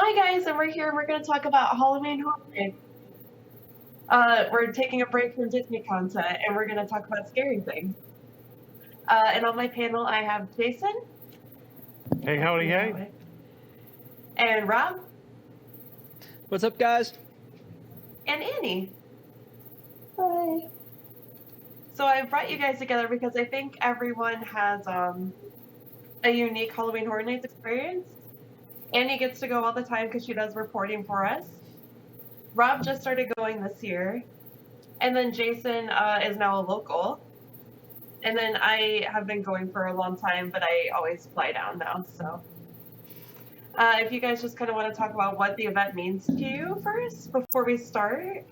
Hi guys, and we're here and we're going to talk about Halloween Horror Nights. We're taking a break from Disney content and we're going to talk about scary things. And on my panel, I have Jason. Hey, howdy, hey. And Rob. What's up, guys? And Annie. Hi. So I brought you guys together because I think everyone has a unique Halloween Horror Nights experience. Annie gets to go all the time because she does reporting for us. Rob just started going this year. And then Jason is now a local. And then I have been going for a long time, but I always fly down now. So if you guys just kind of want to talk about what the event means to you first before we start.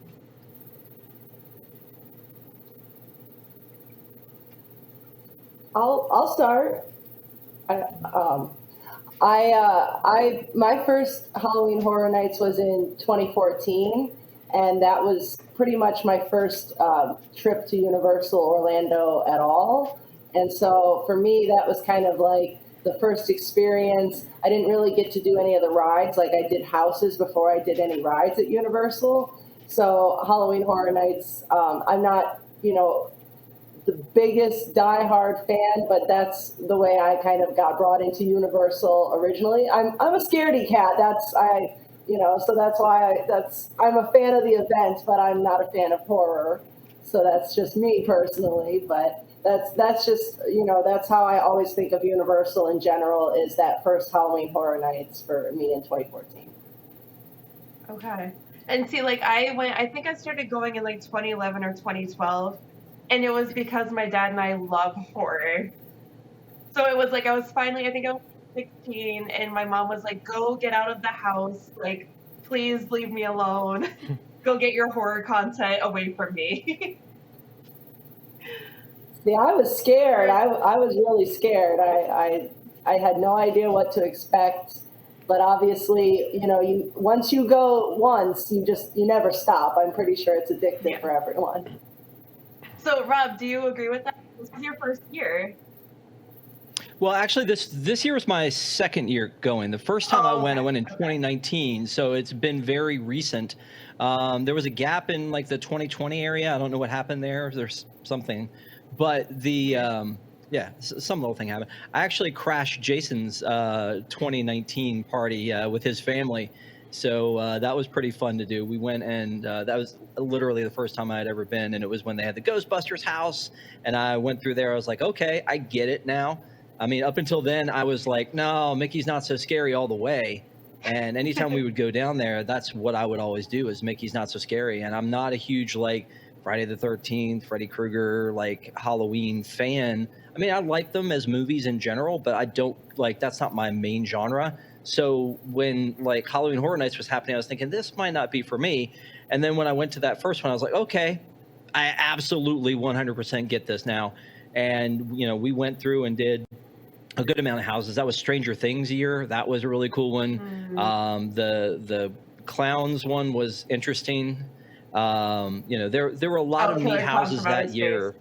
I'll start. My first Halloween Horror Nights was in 2014, and that was pretty much my first trip to Universal Orlando at all. And so for me, that was kind of like the first experience. I didn't really get to do any of the rides. Like, I did houses before I did any rides at Universal. So Halloween Horror Nights, I'm not, the biggest diehard fan, but that's the way I kind of got brought into Universal originally. I'm a scaredy cat. So that's why I'm a fan of the event, but I'm not a fan of horror. So that's just me personally. But that's just that's how I always think of Universal in general, is that first Halloween Horror Nights for me in 2014. Okay. And see, like, I think I started going in like 2011 or 2012. And it was because my dad and I love horror. So it was like I think I was 16, and my mom was like, go get out of the house. Like, please leave me alone. Go get your horror content away from me. See, I was scared. I was really scared. I had no idea what to expect. But obviously, once you go once, you never stop. I'm pretty sure it's addictive for everyone. So, Rob, do you agree with that? This was your first year. Well, actually, this year was my second year going. The first time I went in 2019, so it's been very recent. There was a gap in like the 2020 area. I don't know what happened there. There's something, but some little thing happened. I actually crashed Jason's 2019 party with his family. So that was pretty fun to do. We went and that was literally the first time I had ever been. And it was when they had the Ghostbusters house. And I went through there. I was like, okay, I get it now. I mean, up until then, I was like, no, Mickey's not so scary all the way. And anytime we would go down there, that's what I would always do, is Mickey's not so scary. And I'm not a huge, like, Friday the 13th, Freddy Krueger, like, Halloween fan. I mean, I like them as movies in general, but I don't, like, that's not my main genre. So when like Halloween Horror Nights was happening, I was thinking this might not be for me. And then when I went to that first one, I was like, okay, I absolutely 100% get this now. And, we went through and did a good amount of houses. That was Stranger Things year. That was a really cool one. Mm-hmm. The clowns one was interesting. There were a lot of neat houses that year.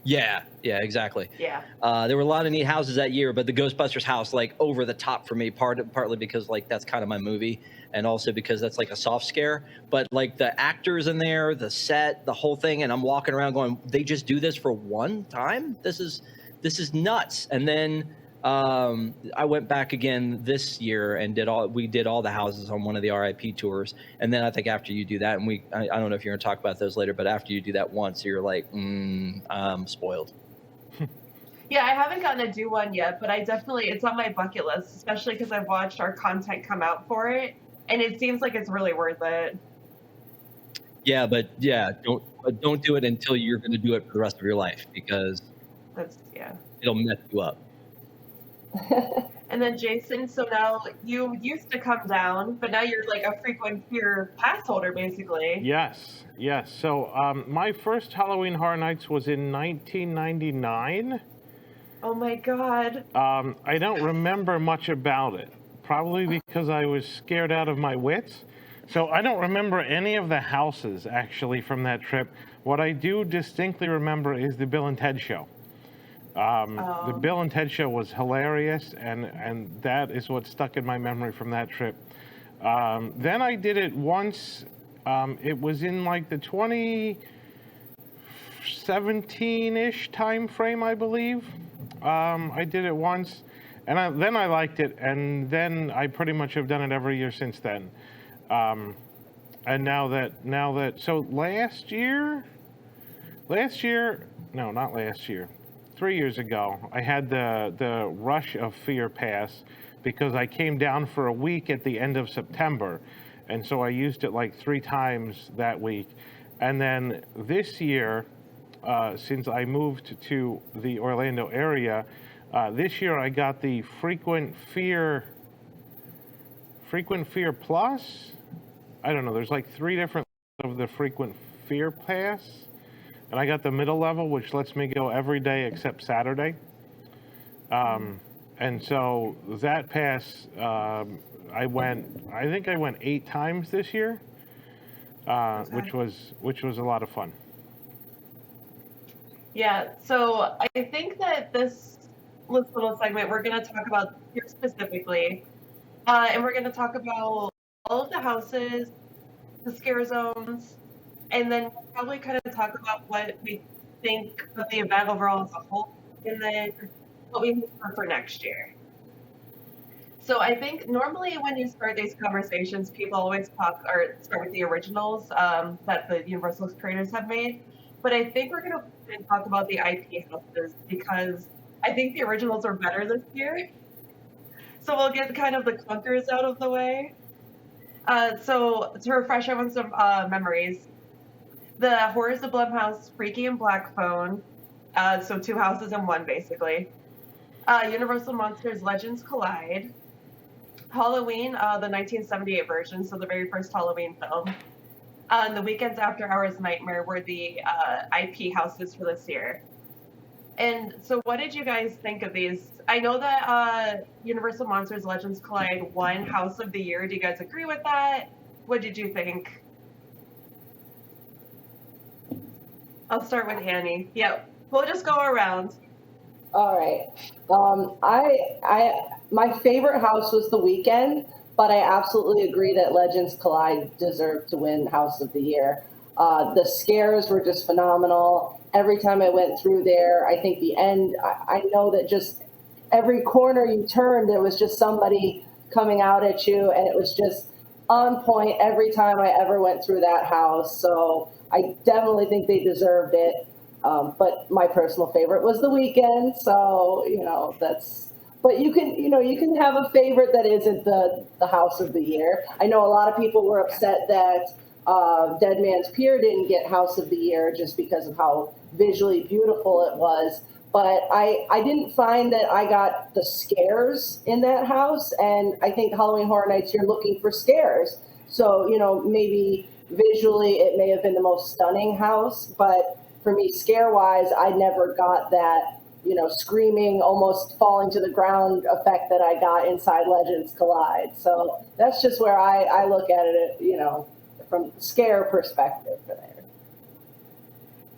Yeah, exactly. Yeah. There were a lot of neat houses that year, but the Ghostbusters house, like, over the top for me, partly because, like, that's kind of my movie, and also because that's, like, a soft scare. But, like, the actors in there, the set, the whole thing, and I'm walking around going, they just do this for one time? This is nuts. And then I went back again this year and we did all the houses on one of the RIP tours. And then I think after you do that, and I don't know if you're going to talk about those later, but after you do that once, you're like, I'm spoiled. Yeah, I haven't gotten to do one yet, but it's on my bucket list, especially because I've watched our content come out for it, and it seems like it's really worth it. Yeah, but don't do it until you're going to do it for the rest of your life, because it'll mess you up. And then Jason, so now you used to come down, but now you're like a frequent year pass holder, basically. Yes. So my first Halloween Horror Nights was in 1999. Oh my God. I don't remember much about it, probably because I was scared out of my wits. So I don't remember any of the houses, actually, from that trip. What I do distinctly remember is the Bill and Ted show. The Bill and Ted show was hilarious, and that is what stuck in my memory from that trip. Then I did it once. It was in like the 2017-ish time frame, I believe. I did it once, and then I liked it, and then I pretty much have done it every year since then. And now that so last year, no, not last year, 3 years ago, I had the Rush of Fear pass because I came down for a week at the end of September, and so I used it like 3 times that week. And then this year, since I moved to the Orlando area, this year I got the Frequent Fear Plus. I don't know, there's like 3 different of the Frequent Fear pass, and I got the middle level, which lets me go every day except Saturday. And so that pass, I think I went 8 times this year, which was a lot of fun. Yeah, so I think that this little segment, we're going to talk about here specifically, and we're going to talk about all of the houses, the scare zones, and then we'll probably kind of talk about what we think of the event overall as a whole, and then what we hope for next year. So I think normally when you start these conversations, people always start with the originals that the Universal creators have made. But I think we're going to talk about the IP houses because I think the originals are better this year. So we'll get kind of the clunkers out of the way. So to refresh everyone's memories, the Horrors of Blumhouse, Freaky and Black Phone, so 2 houses in one basically. Universal Monsters Legends Collide, Halloween, the 1978 version, so the very first Halloween film. And the Weekends After Hours Nightmare were the IP houses for this year. And so what did you guys think of these? I know that Universal Monsters Legends Collide won House of the Year. Do you guys agree with that? What did you think? I'll start with Annie. Yep, we'll just go around. All right. My favorite house was The Weeknd, but I absolutely agree that Legends Collide deserved to win House of the Year. The scares were just phenomenal. Every time I went through there, I think the end, I know that just every corner you turned, there was just somebody coming out at you, and it was just on point every time I ever went through that house. So I definitely think they deserved it. But my personal favorite was The Weeknd. So, but you can have a favorite that isn't the House of the Year. I know a lot of people were upset that Dead Man's Pier didn't get House of the Year just because of how visually beautiful it was. But I didn't find that I got the scares in that house. And I think Halloween Horror Nights, you're looking for scares. So, maybe visually it may have been the most stunning house, but for me, scare-wise, I never got that, screaming, almost falling to the ground effect that I got inside Legends Collide. So that's just where I look at it, from scare perspective for there.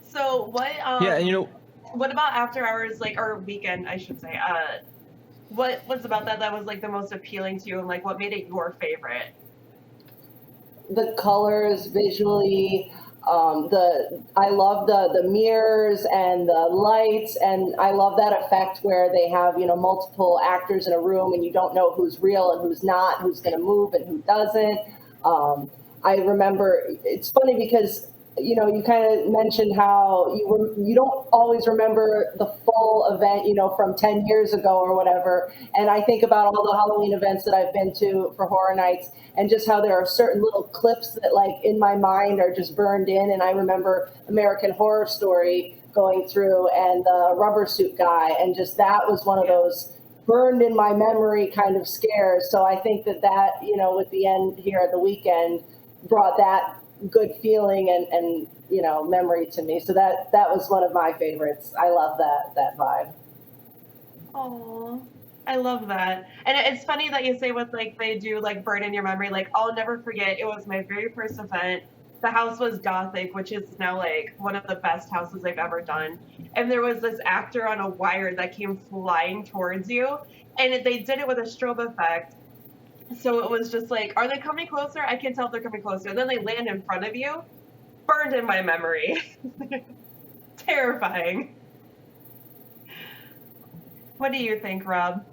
So what? Yeah, What about After Hours, or Weekend, I should say? What was about that was the most appealing to you, and what made it your favorite? The colors visually. I love the mirrors and the lights, and I love that effect where they have multiple actors in a room and you don't know who's real and who's not, who's going to move and who doesn't. I remember it's funny because you kind of mentioned how you don't always remember the full event from 10 years ago or whatever, and I think about all the Halloween events that I've been to for Horror Nights and just how there are certain little clips that in my mind are just burned in. And I remember American Horror Story going through and the rubber suit guy, and just that was one of those burned in my memory kind of scares. So I think that with the end here at The Weeknd brought that good feeling and memory to me. So that was one of my favorites. I love that vibe. Oh, I love that. And it's funny that you say what they do burn in your memory. I'll never forget, it was my very first event. The house was Gothic, which is now one of the best houses I've ever done. And there was this actor on a wire that came flying towards you, and they did it with a strobe effect. So it was just like, are they coming closer? I can't tell if they're coming closer. And then they land in front of you. Burned in my memory. Terrifying. What do you think, Rob?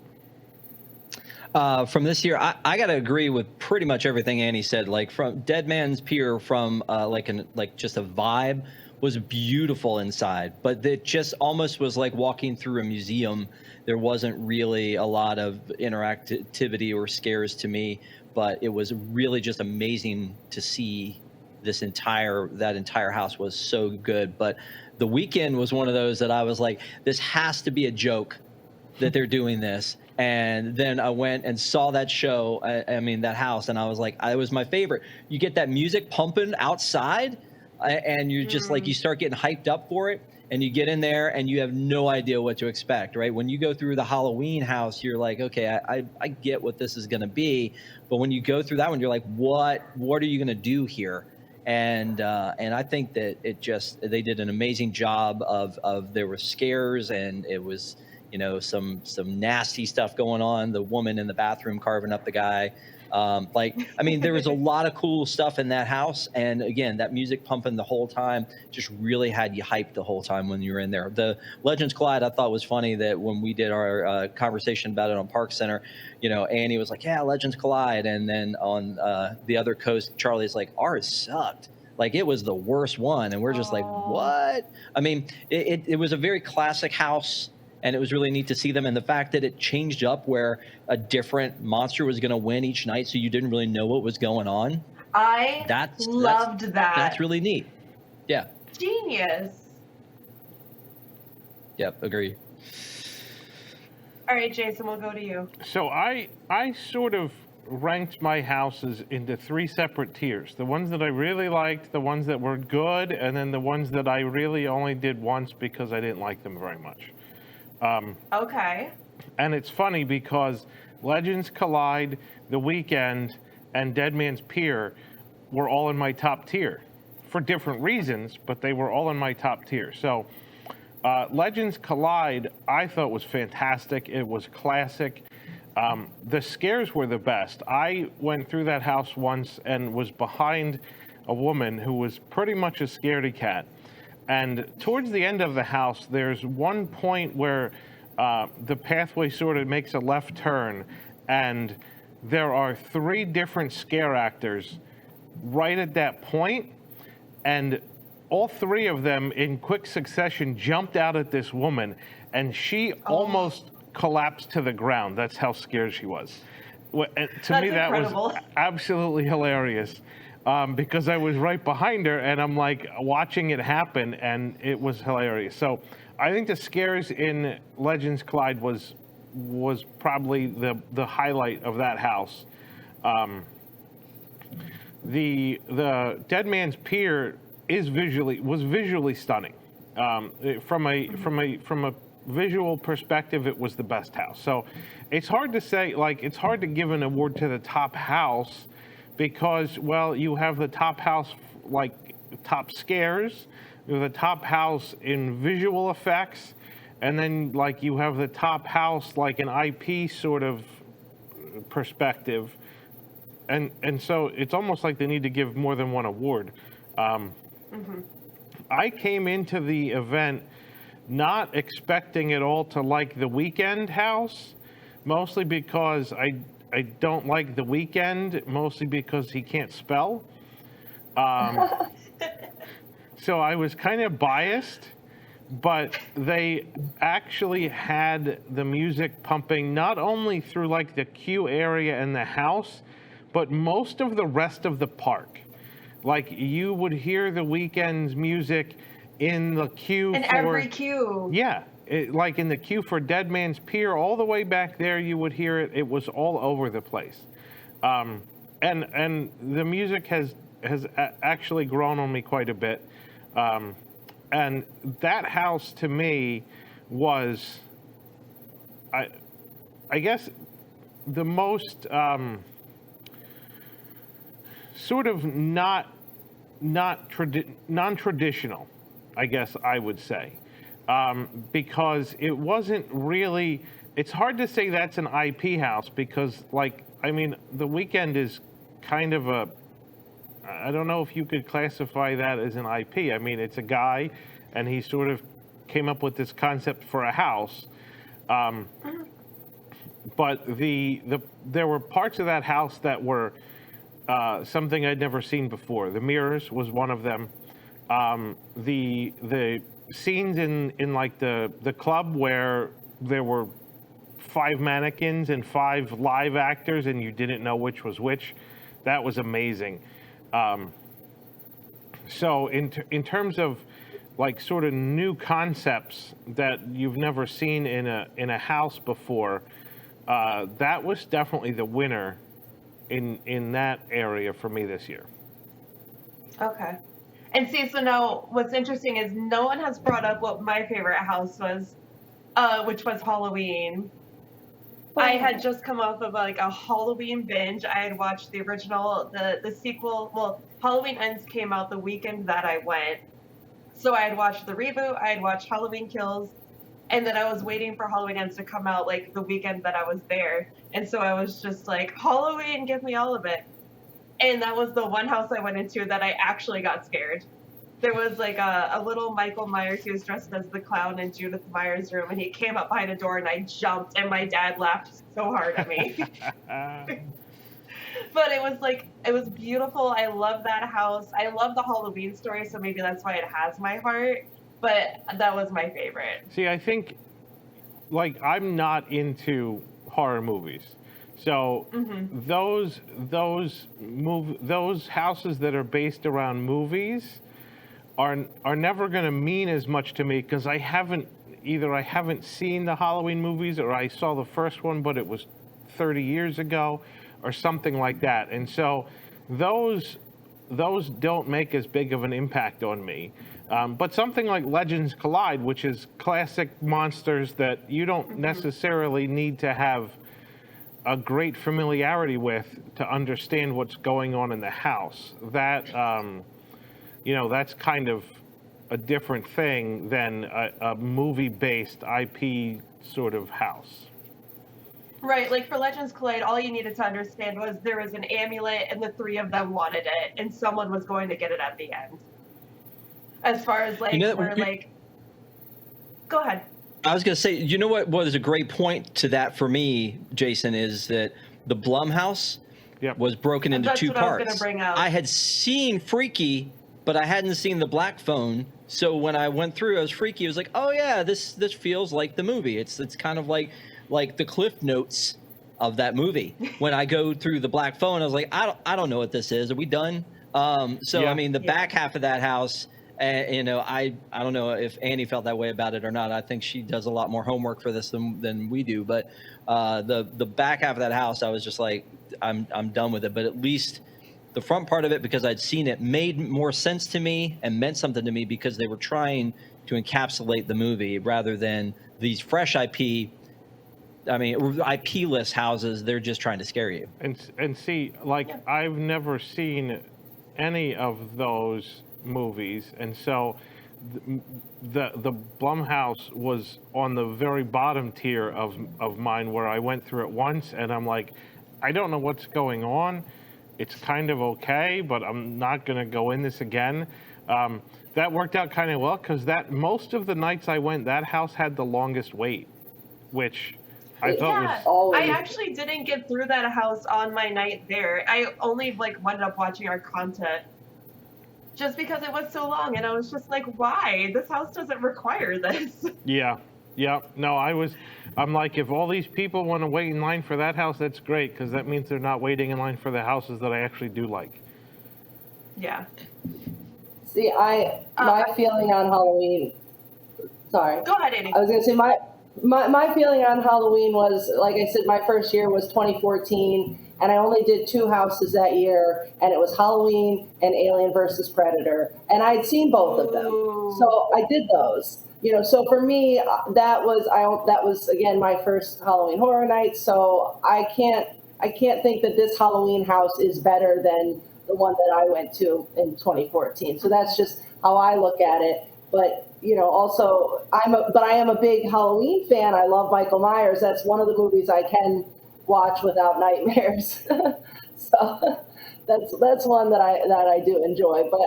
From this year, I got to agree with pretty much everything Annie said. Like from Dead Man's Pier, from like just a vibe was beautiful inside, but it just almost was like walking through a museum. There wasn't really a lot of interactivity or scares to me, but it was really just amazing to see that entire house was so good. But the weekend was one of those that I was like, this has to be a joke that they're doing this. And then I went and saw that show, I mean, that house, and I was like, it was my favorite. You get that music pumping outside, and you're just like, you start getting hyped up for it, and you get in there and you have no idea what to expect, right? When you go through the Halloween house, you're like, okay, I get what this is going to be. But when you go through that one, you're like, what are you going to do here? And I think that they did an amazing job of there were scares, and it was, you know, some nasty stuff going on. The woman in the bathroom carving up the guy. I mean, there was a lot of cool stuff in that house. And again, that music pumping the whole time just really had you hyped the whole time when you were in there. The Legends Collide, I thought was funny that when we did our conversation about it on Park Center, you know, Annie was like, yeah, Legends Collide. And then on the other coast, Charlie's like, ours sucked. Like, it was the worst one. And we're just like, what? I mean, it was a very classic house. And it was really neat to see them. And the fact that it changed up where a different monster was going to win each night, so you didn't really know what was going on. I loved that. That's really neat. Yeah. Genius. Yep, agree. All right, Jason, we'll go to you. So I sort of ranked my houses into 3 separate tiers. The ones that I really liked, the ones that were good, and then the ones that I really only did once because I didn't like them very much. Okay. And it's funny because Legends Collide, The Weekend, and Dead Man's Pier were all in my top tier for different reasons, but they were all in my top tier. So Legends Collide, I thought was fantastic. It was classic. The scares were the best. I went through that house once and was behind a woman who was pretty much a scaredy cat. And towards the end of the house, there's one point where the pathway sort of makes a left turn, and there are 3 different scare actors right at that point, and all 3 of them in quick succession jumped out at this woman, and she almost collapsed to the ground. That's how scared she was. To me, that was absolutely hilarious. Because I was right behind her, and I'm like watching it happen, and it was hilarious. So I think the scares in Legends Collide was probably the highlight of that house. The Dead Man's Pier was visually stunning. From a visual perspective, it was the best house. So it's hard to say, like, it's hard to give an award to the top house, because, well, you have the top house, like top scares, you have the top house in visual effects, and then like you have the top house like an IP sort of perspective, and so it's almost like they need to give more than one award. I came into the event not expecting it all to like the Weekend house, mostly because I don't like The Weeknd, mostly because he can't spell. So I was kind of biased, but they actually had the music pumping not only through like the queue area and the house, but most of the rest of the park. Like, you would hear The Weeknd's music in the queue. In every queue. Yeah. Like in the queue for Dead Man's Pier, all the way back there, you would hear it. It was all over the place, and the music has actually grown on me quite a bit. And that house to me was, I guess, the most sort of non-traditional, I guess I would say. Because it wasn't really, it's hard to say that's an IP house, because like I mean, the weekend is kind of a, I don't know if you could classify that as an IP. I mean, it's a guy, and he sort of came up with this concept for a house. But there were parts of that house that were something I'd never seen before. The mirrors was one of them. The scenes in like the club where there were 5 mannequins and 5 live actors, and you didn't know which was which, that was amazing. So in terms of like sort of new concepts that you've never seen in a house before, that was definitely the winner in that area for me this year. Okay. And see, so now what's interesting is no one has brought up what my favorite house was, which was Halloween. I had just come off of like a Halloween binge. I had watched the original, the sequel. Well, Halloween Ends came out the weekend that I went. So I had watched the reboot, I had watched Halloween Kills, and then I was waiting for Halloween Ends to come out like the weekend that I was there. And so I was just like, Halloween, give me all of it. And that was the one house I went into that I actually got scared. There was like a little Michael Myers. He was dressed as the clown in Judith Meyer's room, and he came up behind a door, and I jumped, and my dad laughed so hard at me. But it was beautiful. I love that house. I love the Halloween story, so maybe that's why it has my heart. But that was my favorite. See, I think, like, I'm not into horror movies. So those houses that are based around movies are never going to mean as much to me, because I haven't seen the Halloween movies, or I saw the first one but it was 30 years ago or something like that. And so those don't make as big of an impact on me. But something like Legends Collide, which is classic monsters that you don't necessarily need to have a great familiarity with to understand what's going on in the house, that that's kind of a different thing than a movie-based IP sort of house. Right, like for Legends Collide, all you needed to understand was there was an amulet and the 3 of them wanted it, and someone was going to get it at the end. As far as like, go ahead. I was going to say, you know what was a great point to that for me, Jason, is that the Blumhouse was broken into 2 parts. I was gonna bring up. I had seen Freaky, but I hadn't seen the Black Phone. So when I went through, I was Freaky. I was like, oh yeah, this feels like the movie. It's kind of like the Cliff Notes of that movie. When I go through the Black Phone, I was like, I don't know what this is. Are we done? I mean, the back half of that house. I don't know if Annie felt that way about it or not. I think she does a lot more homework for this than we do. But the back half of that house, I was just like, I'm done with it. But at least the front part of it, because I'd seen it, made more sense to me and meant something to me, because they were trying to encapsulate the movie rather than these fresh IP. I mean, IP-less houses. They're just trying to scare you. And see, like, I've never seen any of those movies, and so the Blumhouse was on the very bottom tier of mine, where I went through it once and I'm like, I don't know what's going on. It's kind of okay, but I'm not going to go in this again. That worked out kind of well, because most of the nights I went, that house had the longest wait, which I thought was... I actually didn't get through that house on my night there. I only wound up watching our content, just because it was so long, and I was just like, why? This house doesn't require this. Yeah. No, I'm like, if all these people want to wait in line for that house, that's great, because that means they're not waiting in line for the houses that I actually do like. Yeah. See, my feeling on Halloween, sorry. Go ahead, Annie. I was going to say, my feeling on Halloween was, like I said, my first year was 2014. And I only did 2 houses that year, and it was Halloween and Alien versus Predator, and I had seen both of them, so I did those. So for me, that was again my first Halloween Horror Night. So I can't think that this Halloween house is better than the one that I went to in 2014. So that's just how I look at it. But also I am a big Halloween fan. I love Michael Myers. That's one of the movies I can watch without nightmares. So that's one that I do enjoy. But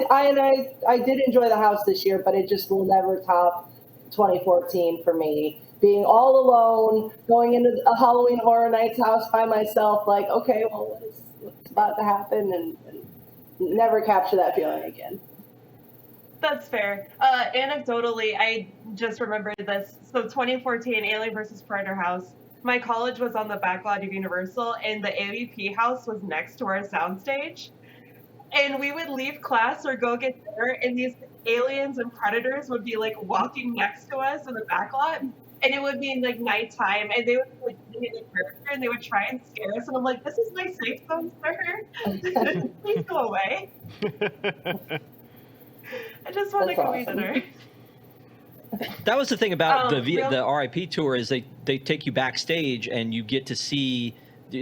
I did enjoy the house this year, but it just will never top 2014 for me. Being all alone, going into a Halloween Horror Nights house by myself, like, okay, well, what's about to happen, and never capture that feeling again. That's fair. Anecdotally, I just remembered this. So 2014 Alien vs. Predator house. My college was on the back lot of Universal, and the AVP house was next to our soundstage. And we would leave class or go get dinner, and these aliens and predators would be like walking next to us in the back lot. And it would be like nighttime, and they would be like getting into character, and they would try and scare us. And I'm like, "This is my safe zone, sir. Please go away. I just want to go eat dinner." That was the thing about the real- RIP tour is they take you backstage and you get to see,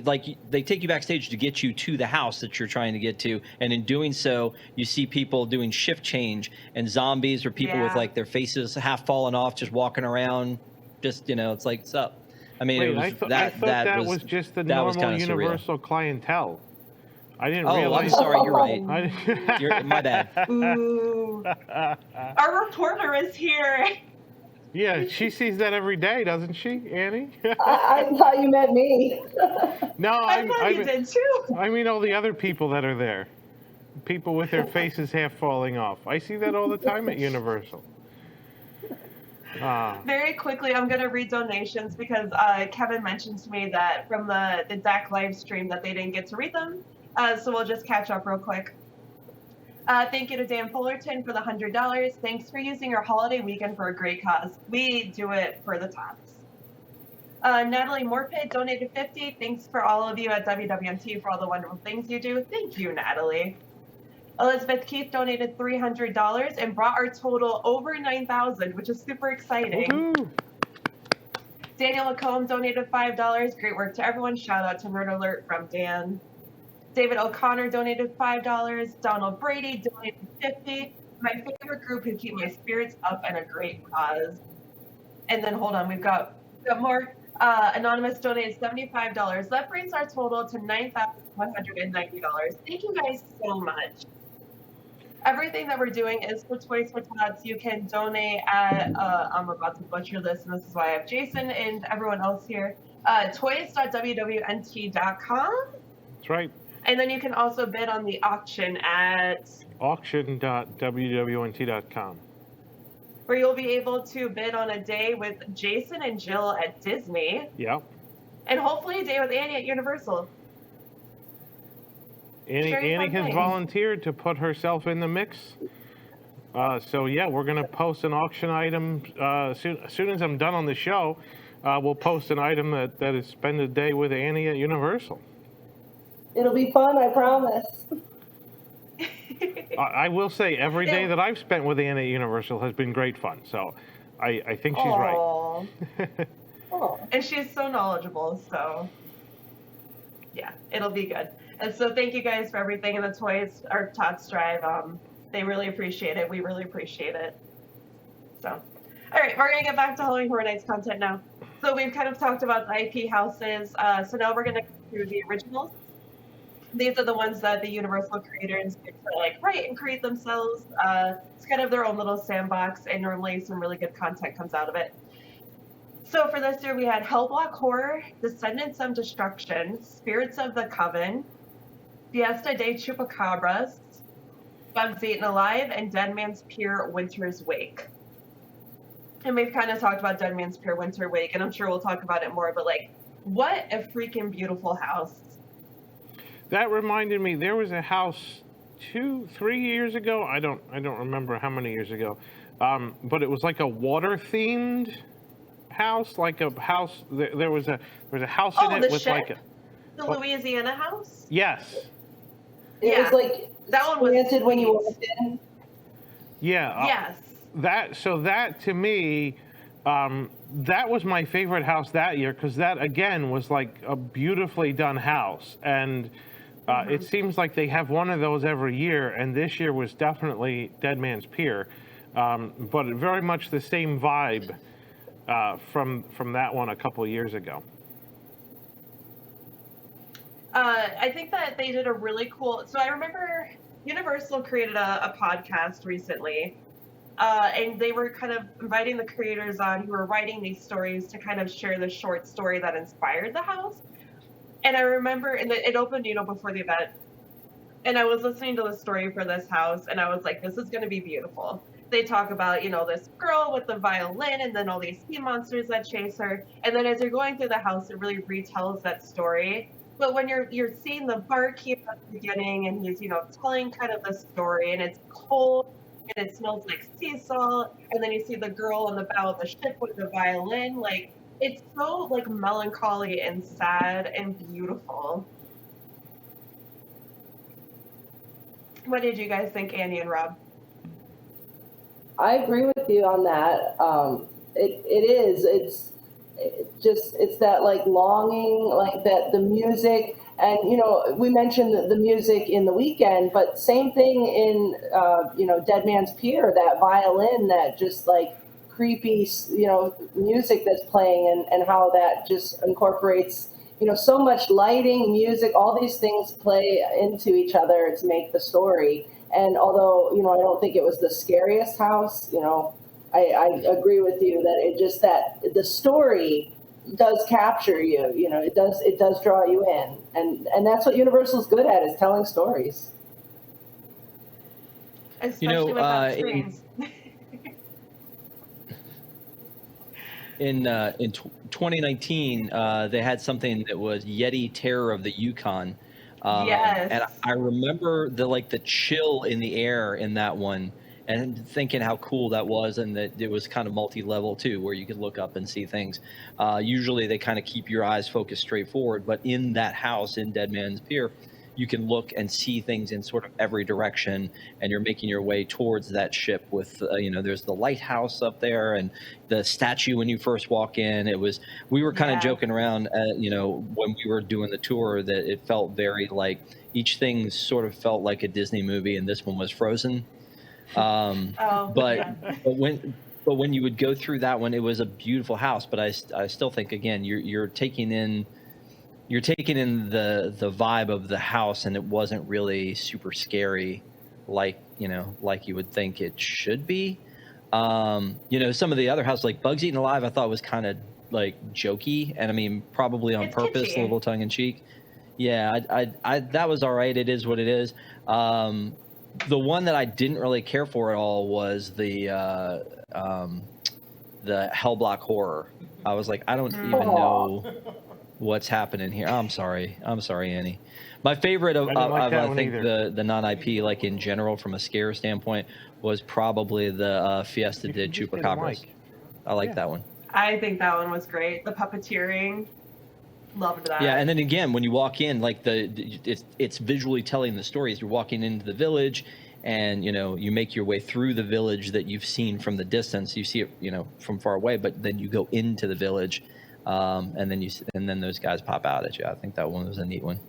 like, they take you backstage to get you to the house that you're trying to get to, and in doing so you see people doing shift change and zombies or people with Yeah. like their faces half falling off just walking around, just, you know, it's like, what's up? I mean, Wait, it was I thought that was just the that was normal kinda surreal. Universal clientele. I didn't Oh, I'm realize. sorry, you're right. My bad. Ooh. Our reporter is here. Yeah, she sees that every day, doesn't she, Annie? I thought you meant me. No, I thought you did too. I mean all the other people that are there. People with their faces half falling off. I see that all the time at Universal. Very quickly, I'm going to read donations because Kevin mentioned to me that from the DAC live stream that they didn't get to read them. So we'll just catch up real quick. Thank you to Dan Fullerton for the $100. Thanks for using your holiday weekend for a great cause. We do it for the tots. Natalie Morpid donated $50. Thanks for all of you at WWNT for all the wonderful things you do. Thank you, Natalie. Elizabeth Keith donated $300 and brought our total over 9,000, which is super exciting. Woohoo! Daniel McComb donated $5. Great work to everyone. Shout out to Murder Alert from Dan. David O'Connor donated $5. Donald Brady donated $50. My favorite group who keep my spirits up and a great cause. And then hold on, we've got more. Anonymous donated $75. That brings our total to $9,190. Thank you guys so much. Everything that we're doing is for Toys for Tots. You can donate at, I'm about to butcher this, and this is why I have Jason and everyone else here, toys.wwnt.com. That's right. And then you can also bid on the auction at auction.wdwnt.com. where you'll be able to bid on a day with Jason and Jill at Disney. Yep. And hopefully a day with Annie at Universal. Annie has volunteered to put herself in the mix. So yeah, we're gonna post an auction item as soon as I'm done on the show. We'll post an item that is spend a day with Annie at Universal. It'll be fun, I promise. I will say every day that I've spent with Annie at Universal has been great fun. So I think she's right. Oh. And she's so knowledgeable, so yeah, it'll be good. And so thank you guys for everything in the Toys or Tots Drive. They really appreciate it. We really appreciate it. So, all right, we're going to get back to Halloween Horror Nights content now. So we've kind of talked about the IP houses. So now we're going to go through the originals. These are the ones that the Universal creators get to like write and create themselves. It's kind of their own little sandbox, and normally some really good content comes out of it. So for this year, we had Hellblock Horror, Descendants of Destruction, Spirits of the Coven, Fiesta de Chupacabras, Bugs Eaten Alive, and Dead Man's Pier Winter's Wake. And we've kind of talked about Dead Man's Pier Winter Wake, and I'm sure we'll talk about it more, but like, what a freaking beautiful house. That reminded me, there was a house 2-3 years ago. I don't remember how many years ago, but it was like a water themed house, like a house. There was a house in it with ship? like a The Louisiana house? yes. It was like that one was slanted when you sweet. walked in. Yeah. Yes. That to me, that was my favorite house that year, because that again was like a beautifully done house, and it seems like they have one of those every year, and this year was definitely Dead Man's Pier, but very much the same vibe from that one a couple of years ago. I think that they did a really cool. So I remember Universal created a podcast recently, and they were kind of inviting the creators on who were writing these stories to kind of share the short story that inspired the house. And I remember, and it opened, before the event, and I was listening to the story for this house, and I was like, this is going to be beautiful. They talk about, this girl with the violin and then all these sea monsters that chase her. And then as you're going through the house, it really retells that story. But when you're seeing the barkeep at the beginning and he's, telling kind of the story, and it's cold and it smells like sea salt, and then you see the girl on the bow of the ship with the violin, like it's so like melancholy and sad and beautiful. What did you guys think, Annie and Rob? I agree with you on that. It's that like longing, like that the music, and we mentioned the music in The Weekend, but same thing in Dead Man's Pier, that violin, that just like creepy music that's playing, and how that just incorporates so much lighting, music, all these things play into each other to make the story. And although, I don't think it was the scariest house, I agree with you that that the story does capture you, it does draw you in. And that's what Universal's good at, is telling stories. Especially without screens. In 2019, they had something that was Yeti Terror of the Yukon. Yes. And I remember the chill in the air in that one, and thinking how cool that was, and that it was kind of multi-level too, where you could look up and see things. Usually they kind of keep your eyes focused straight forward, but in that house in Dead Man's Pier, you can look and see things in sort of every direction, and you're making your way towards that ship with, there's the lighthouse up there and the statue when you first walk in. We were kind of joking around, when we were doing the tour, that it felt very like each thing sort of felt like a Disney movie, and this one was Frozen. But when you would go through that one, it was a beautiful house. But I still think, again, you're taking in the vibe of the house, and it wasn't really super scary like you would think it should be. Some of the other houses, like Bugs Eaten Alive, I thought was kind of like jokey, and I mean probably on purpose, kitschy. a little tongue in cheek. Yeah, I that was all right. It is what it is. The one that I didn't really care for at all was the Hell Block Horror. I was like, I don't even know what's happening here. I'm sorry, Annie. My favorite of I think the non-IP, like in general from a scare standpoint, was probably the Fiesta de Chupacabras. I like that one. I think that one was great. The puppeteering, loved that. Yeah, and then again, when you walk in, like it's visually telling the stories. You're walking into the village, and you make your way through the village that you've seen from the distance. You see it, from far away, but then you go into the village. And then those guys pop out at you. I think that one was a neat one.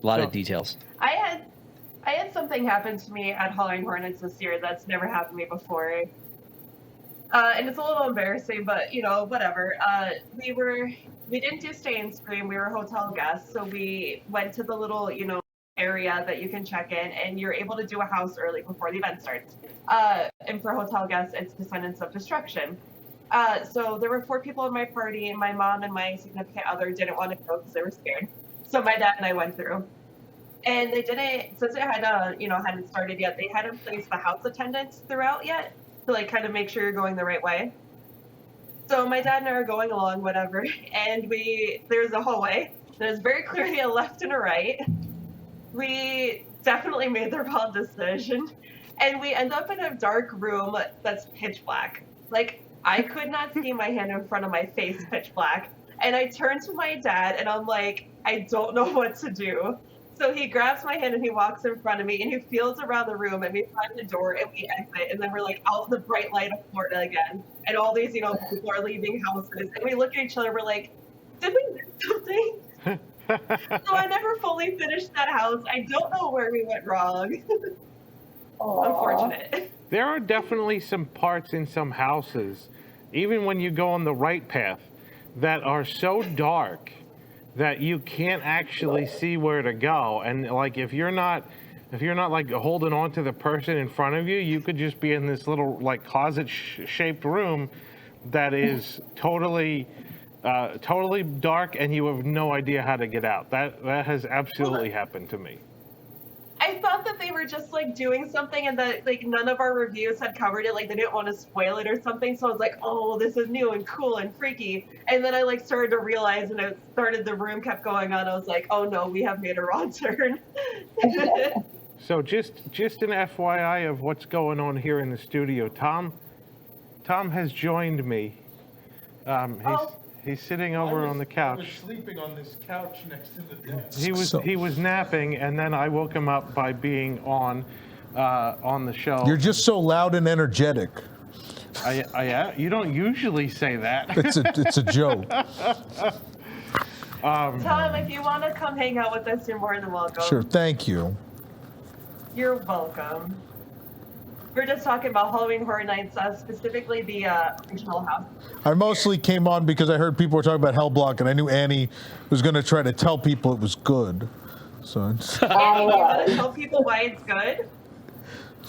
A lot of details. I had something happen to me at Halloween Hornets this year that's never happened to me before. And it's a little embarrassing, but whatever. We didn't do stay and scream. We were hotel guests, so we went to the little area that you can check in, and you're able to do a house early before the event starts. And for hotel guests, it's Descendants of Destruction. So there were 4 people in my party, and my mom and my significant other didn't want to go because they were scared. So my dad and I went through, and they didn't, since it hadn't started yet, they hadn't placed the house attendants throughout yet to like kind of make sure you're going the right way. So my dad and I are going along, whatever, and there's a hallway. There's very clearly a left and a right. We definitely made the wrong decision, and we end up in a dark room that's pitch black. Like, I could not see my hand in front of my face, pitch black. And I turned to my dad, and I'm like, I don't know what to do. So he grabs my hand and he walks in front of me, and he feels around the room, and we find the door and we exit, and then we're like out in the bright light of Florida again, and all these people are leaving houses, and we look at each other, we're like, did we miss something? So I never fully finished that house. I don't know where we went wrong. Unfortunate. There are definitely some parts in some houses, even when you go on the right path, that are so dark that you can't actually see where to go. And like if you're not like holding on to the person in front of you, you could just be in this little like closet shaped room that is totally dark, and you have no idea how to get out. That has absolutely happened to me. I thought that they were just like doing something and that like none of our reviews had covered it, like they didn't want to spoil it or something. So I was like, oh, this is new and cool and freaky. And then I like started to realize, and the room kept going on. I was like, oh no, we have made a wrong turn. So just an FYI of what's going on here in the studio. Tom has joined me. He's sitting over on the couch. I was sleeping on this couch next to the desk. He was napping, and then I woke him up by being on the show. You're just so loud and energetic. You don't usually say that. It's a joke. Tom, if you want to come hang out with us, you're more than welcome. Sure, thank you. You're welcome. We're just talking about Halloween Horror Nights, specifically the original house. I mostly came on because I heard people were talking about Hell Block, and I knew Annie was going to try to tell people it was good. So Annie, do you want to tell people why it's good?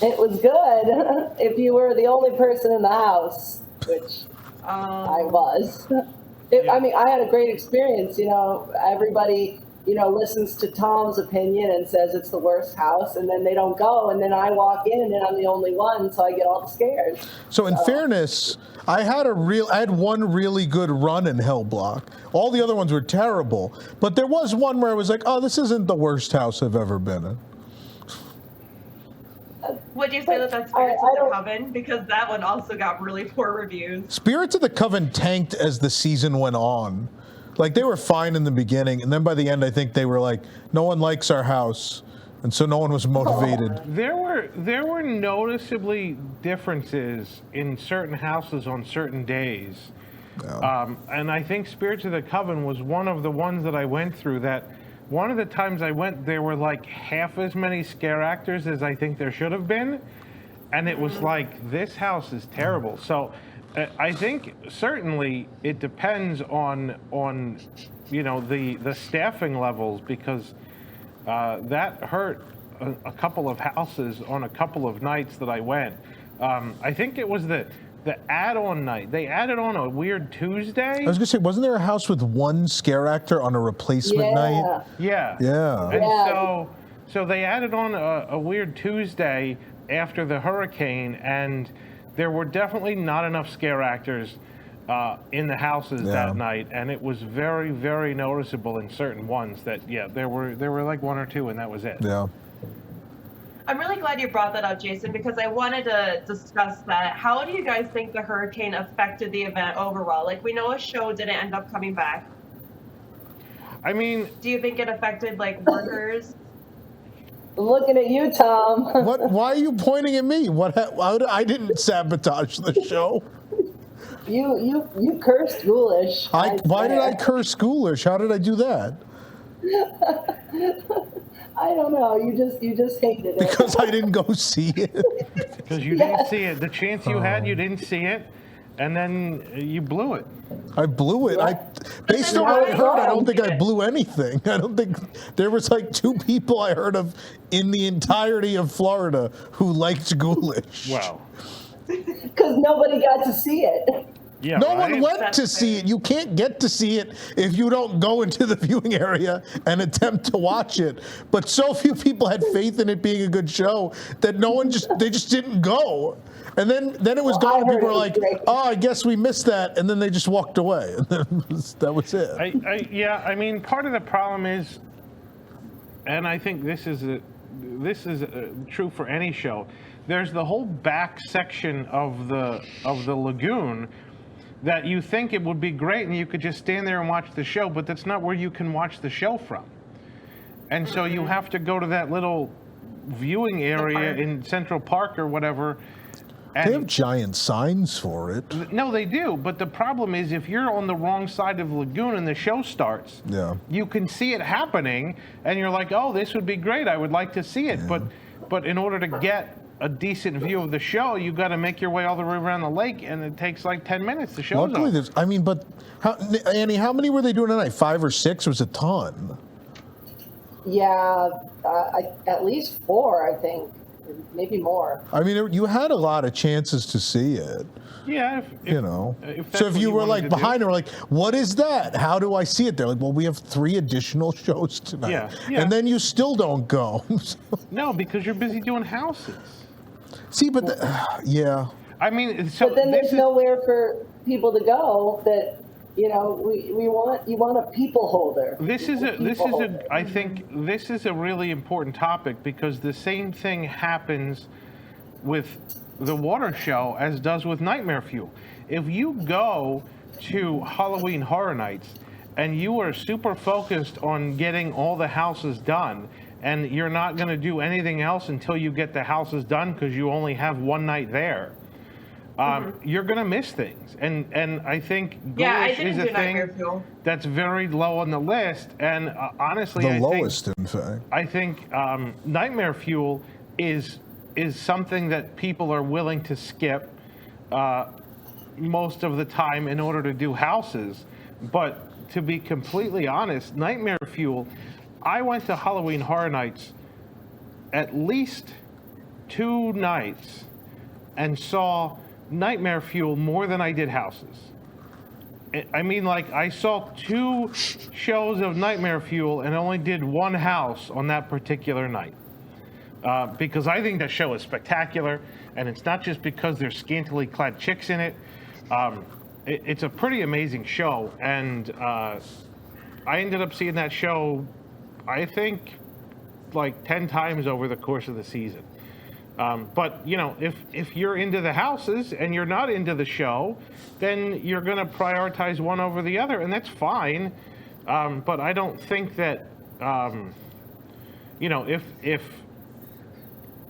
It was good if you were the only person in the house, which I was. I mean, I had a great experience. You know, everybody, listens to Tom's opinion and says it's the worst house, and then they don't go, and then I walk in, and then I'm the only one, so I get all scared. So in fairness, I had one really good run in Hell Block. All the other ones were terrible, but there was one where I was like, oh, this isn't the worst house I've ever been in. Would you say that that's Spirits of the Coven? Because that one also got really poor reviews. Spirits of the Coven tanked as the season went on. Like, they were fine in the beginning, and then by the end, I think they were like, no one likes our house, and so no one was motivated. There were noticeably differences in certain houses on certain days. Yeah. And I think Spirits of the Coven was one of the ones that I went through that one of the times I went, there were like half as many scare actors as I think there should have been. And it was like, this house is terrible. So I think certainly it depends on the staffing levels, because that hurt a couple of houses on a couple of nights that I went. I think it was the add-on night. They added on a weird Tuesday. I was gonna say, wasn't there a house with one scare actor on a replacement night? Yeah. Yeah. And so they added on a weird Tuesday after the hurricane, and there were definitely not enough scare actors in the houses that night, and it was very, very noticeable in certain ones that there were like one or two, and that was it. Yeah. I'm really glad you brought that up, Jason, because I wanted to discuss that. How do you guys think the hurricane affected the event overall? Like, we know a show didn't end up coming back. I mean, do you think it affected like workers? I'm looking at you, Tom. Why are you pointing at me? I didn't sabotage the show. You cursed Ghoulish. Why did I curse Ghoulish? How did I do that? I don't know. You just hated it. Because I didn't go see it. Because you didn't see it. The chance you had, you didn't see it, and then you blew it. I blew it. Based on what I heard, I don't think I blew anything. I don't think there was like 2 people I heard of in the entirety of Florida who liked Ghoulish. Wow. Because nobody got to see it. Yeah, no one went to see it. You can't get to see it if you don't go into the viewing area and attempt to watch it. But so few people had faith in it being a good show that they just didn't go. And then it was gone. People were like, "Oh, I guess we missed that," and then they just walked away. And that was it. I mean, part of the problem is, and I think this is true for any show. There's the whole back section of the lagoon that you think it would be great and you could just stand there and watch the show, but that's not where you can watch the show from. And so you have to go to that little viewing area in Central Park or whatever. They have giant signs for it. No, they do. But the problem is, if you're on the wrong side of the lagoon and the show starts, you can see it happening, and you're like, oh, this would be great. I would like to see it. Yeah. But in order to get a decent view of the show, you got to make your way all the way around the lake, and it takes like 10 minutes. The show's Luckily, over. but Annie, how many were they doing tonight? 5 or 6 was a ton. Yeah, at least 4, I think, maybe more. I mean, you had a lot of chances to see it. Yeah, So if you were like behind her, like, what is that? How do I see it? They're like, well, we have 3 additional shows tonight. Yeah. And then you still don't go. No, because you're busy doing houses. See, but yeah. I mean, so But then there's nowhere for people to go that, you want a people holder. I think this is a really important topic, because the same thing happens with the water show as does with Nightmare Fuel. If you go to Halloween Horror Nights and you are super focused on getting all the houses done, and you're not going to do anything else until you get the houses done because you only have one night there, you're going to miss things. And I think Ghoulish is a thing that's very low on the list. And honestly, the lowest, in fact. I think Nightmare Fuel is something that people are willing to skip most of the time in order to do houses. But to be completely honest, Nightmare Fuel, I went to Halloween Horror Nights at least 2 nights and saw Nightmare Fuel more than I did houses. I mean, like, I saw 2 shows of Nightmare Fuel and only did 1 house on that particular night. Because I think that show is spectacular, and it's not just because there's scantily clad chicks in it. It's a pretty amazing show, and I ended up seeing that show, I think, like 10 times over the course of the season. But, if you're into the houses and you're not into the show, then you're going to prioritize one over the other, and that's fine. But I don't think that,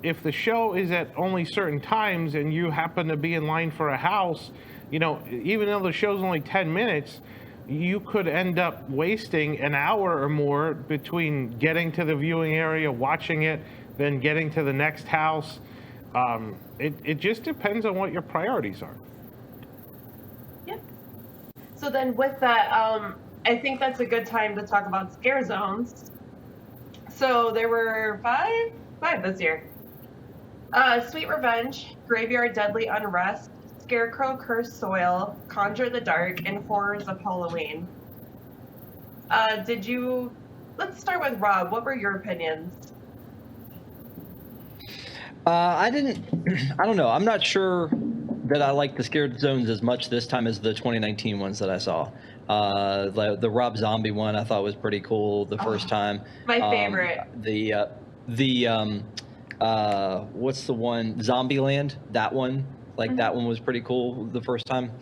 if the show is at only certain times and you happen to be in line for a house, even though the show's only 10 minutes, you could end up wasting an hour or more between getting to the viewing area, watching it, then getting to the next house. It just depends on what your priorities are. Yep. So then with that, I think that's a good time to talk about scare zones. So there were five this year. Sweet Revenge, Graveyard Deadly Unrest, Scarecrow Cursed Soil, Conjure the Dark, and Horrors of Halloween. Let's start with Rob. What were your opinions? I don't know. I'm not sure that I like the scared zones as much this time as the 2019 ones that I saw. The Rob Zombie one I thought was pretty cool the first time. My favorite. What's the one? Zombieland. That one. That one was pretty cool the first time.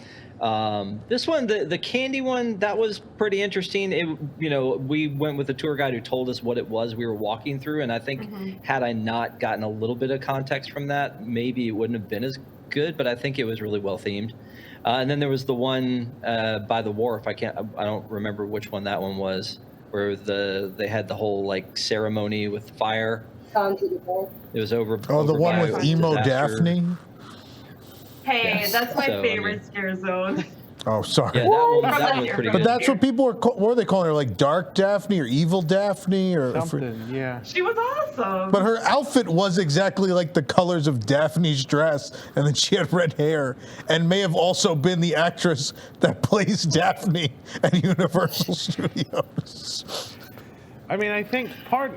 This one, the candy one, that was pretty interesting. We went with a tour guide who told us what it was we were walking through, and I think had I not gotten a little bit of context from that, maybe it wouldn't have been as good. But I think it was really well themed. And then there was the one by the wharf. I don't remember which one that one was, where they had the whole ceremony with fire. It was over. Oh, the one with emo disaster. Daphne. Hey, Yes. that's my favorite scare zone. Oh, sorry. Yeah, that one was pretty But good. that's what people were. What are they calling her? Like Dark Daphne or Evil Daphne or Something, yeah. She was awesome. But her outfit was exactly like the colors of Daphne's dress, and then she had red hair, and may have also been the actress that plays Daphne at Universal Studios. I mean, I think part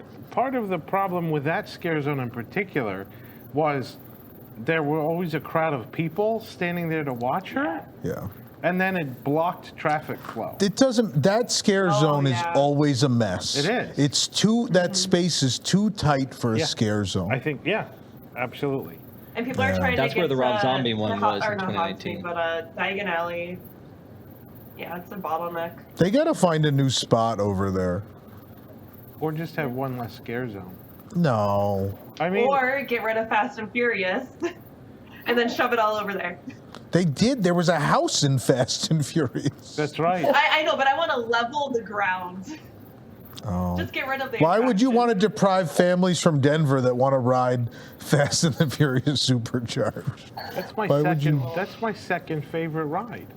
of the problem with that scare zone in particular was there were always a crowd of people standing there to watch her. Yeah. And then it blocked traffic flow. It doesn't. That scare zone is yeah. always a mess. It is. It's too. That space is too tight for a scare zone. I think, yeah, absolutely. And people are trying to That's get where the Rob Zombie one was in not 2019. but Diagon Alley. Yeah, it's a bottleneck. They got to find a new spot over there. Or just have one less scare zone. No. I mean, Or get rid of Fast and Furious and then shove it all over there. They did. There was a house in Fast and Furious. that's right. I know, but I want to level the ground. Just get rid of the Why would you attraction. want to deprive families from Denver that want to ride Fast and the Furious Supercharged? That's my Why would second. you- That's my second favorite ride.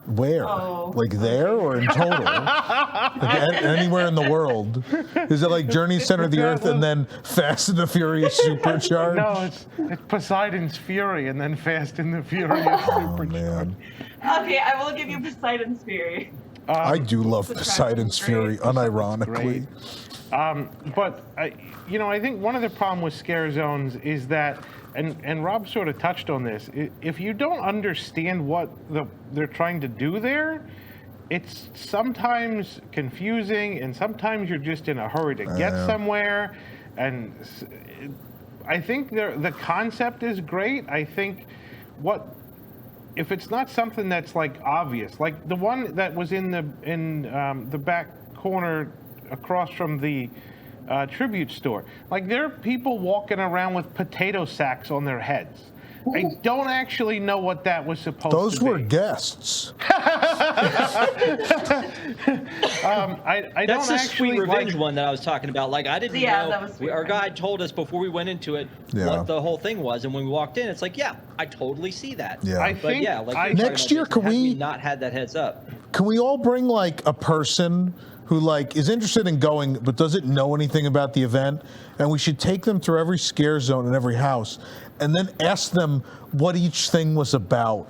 Where? Oh. Like there or in total? Like anywhere in the world? Is it like Journey Center of the Earth and then Fast and the Furious Supercharged? No, it's Poseidon's Fury and then Fast and the Furious Oh, Supercharged. man. Okay, I will give you Poseidon's Fury. I do love Poseidon's Poseidon's Fury, great. unironically. But I think one of the problem with scare zones is that, and Rob sort of touched on this. If you don't understand what they're trying to do there, it's sometimes confusing, and sometimes you're just in a hurry to get somewhere. And I think the concept is great. I think if it's not something that's like obvious, like the one that was in the back corner across from the tribute store, like there are people walking around with potato sacks on their heads. I don't actually know what that was supposed Those to be. were guests. I That's don't the actually Sweet Revenge like, one that I was talking about. Like, I didn't Yeah, know. that was Sweet Our Revenge. guide told us before we went into it Yeah. what the whole thing was, and when we walked in, it's like, yeah, I totally see that. Yeah. I But think yeah, like I- you're talking Next about year, this, can had we- not had that heads up? Can we all bring like a person who like is interested in going but doesn't know anything about the event, and we should take them through every scare zone in every house and then ask them what each thing was about,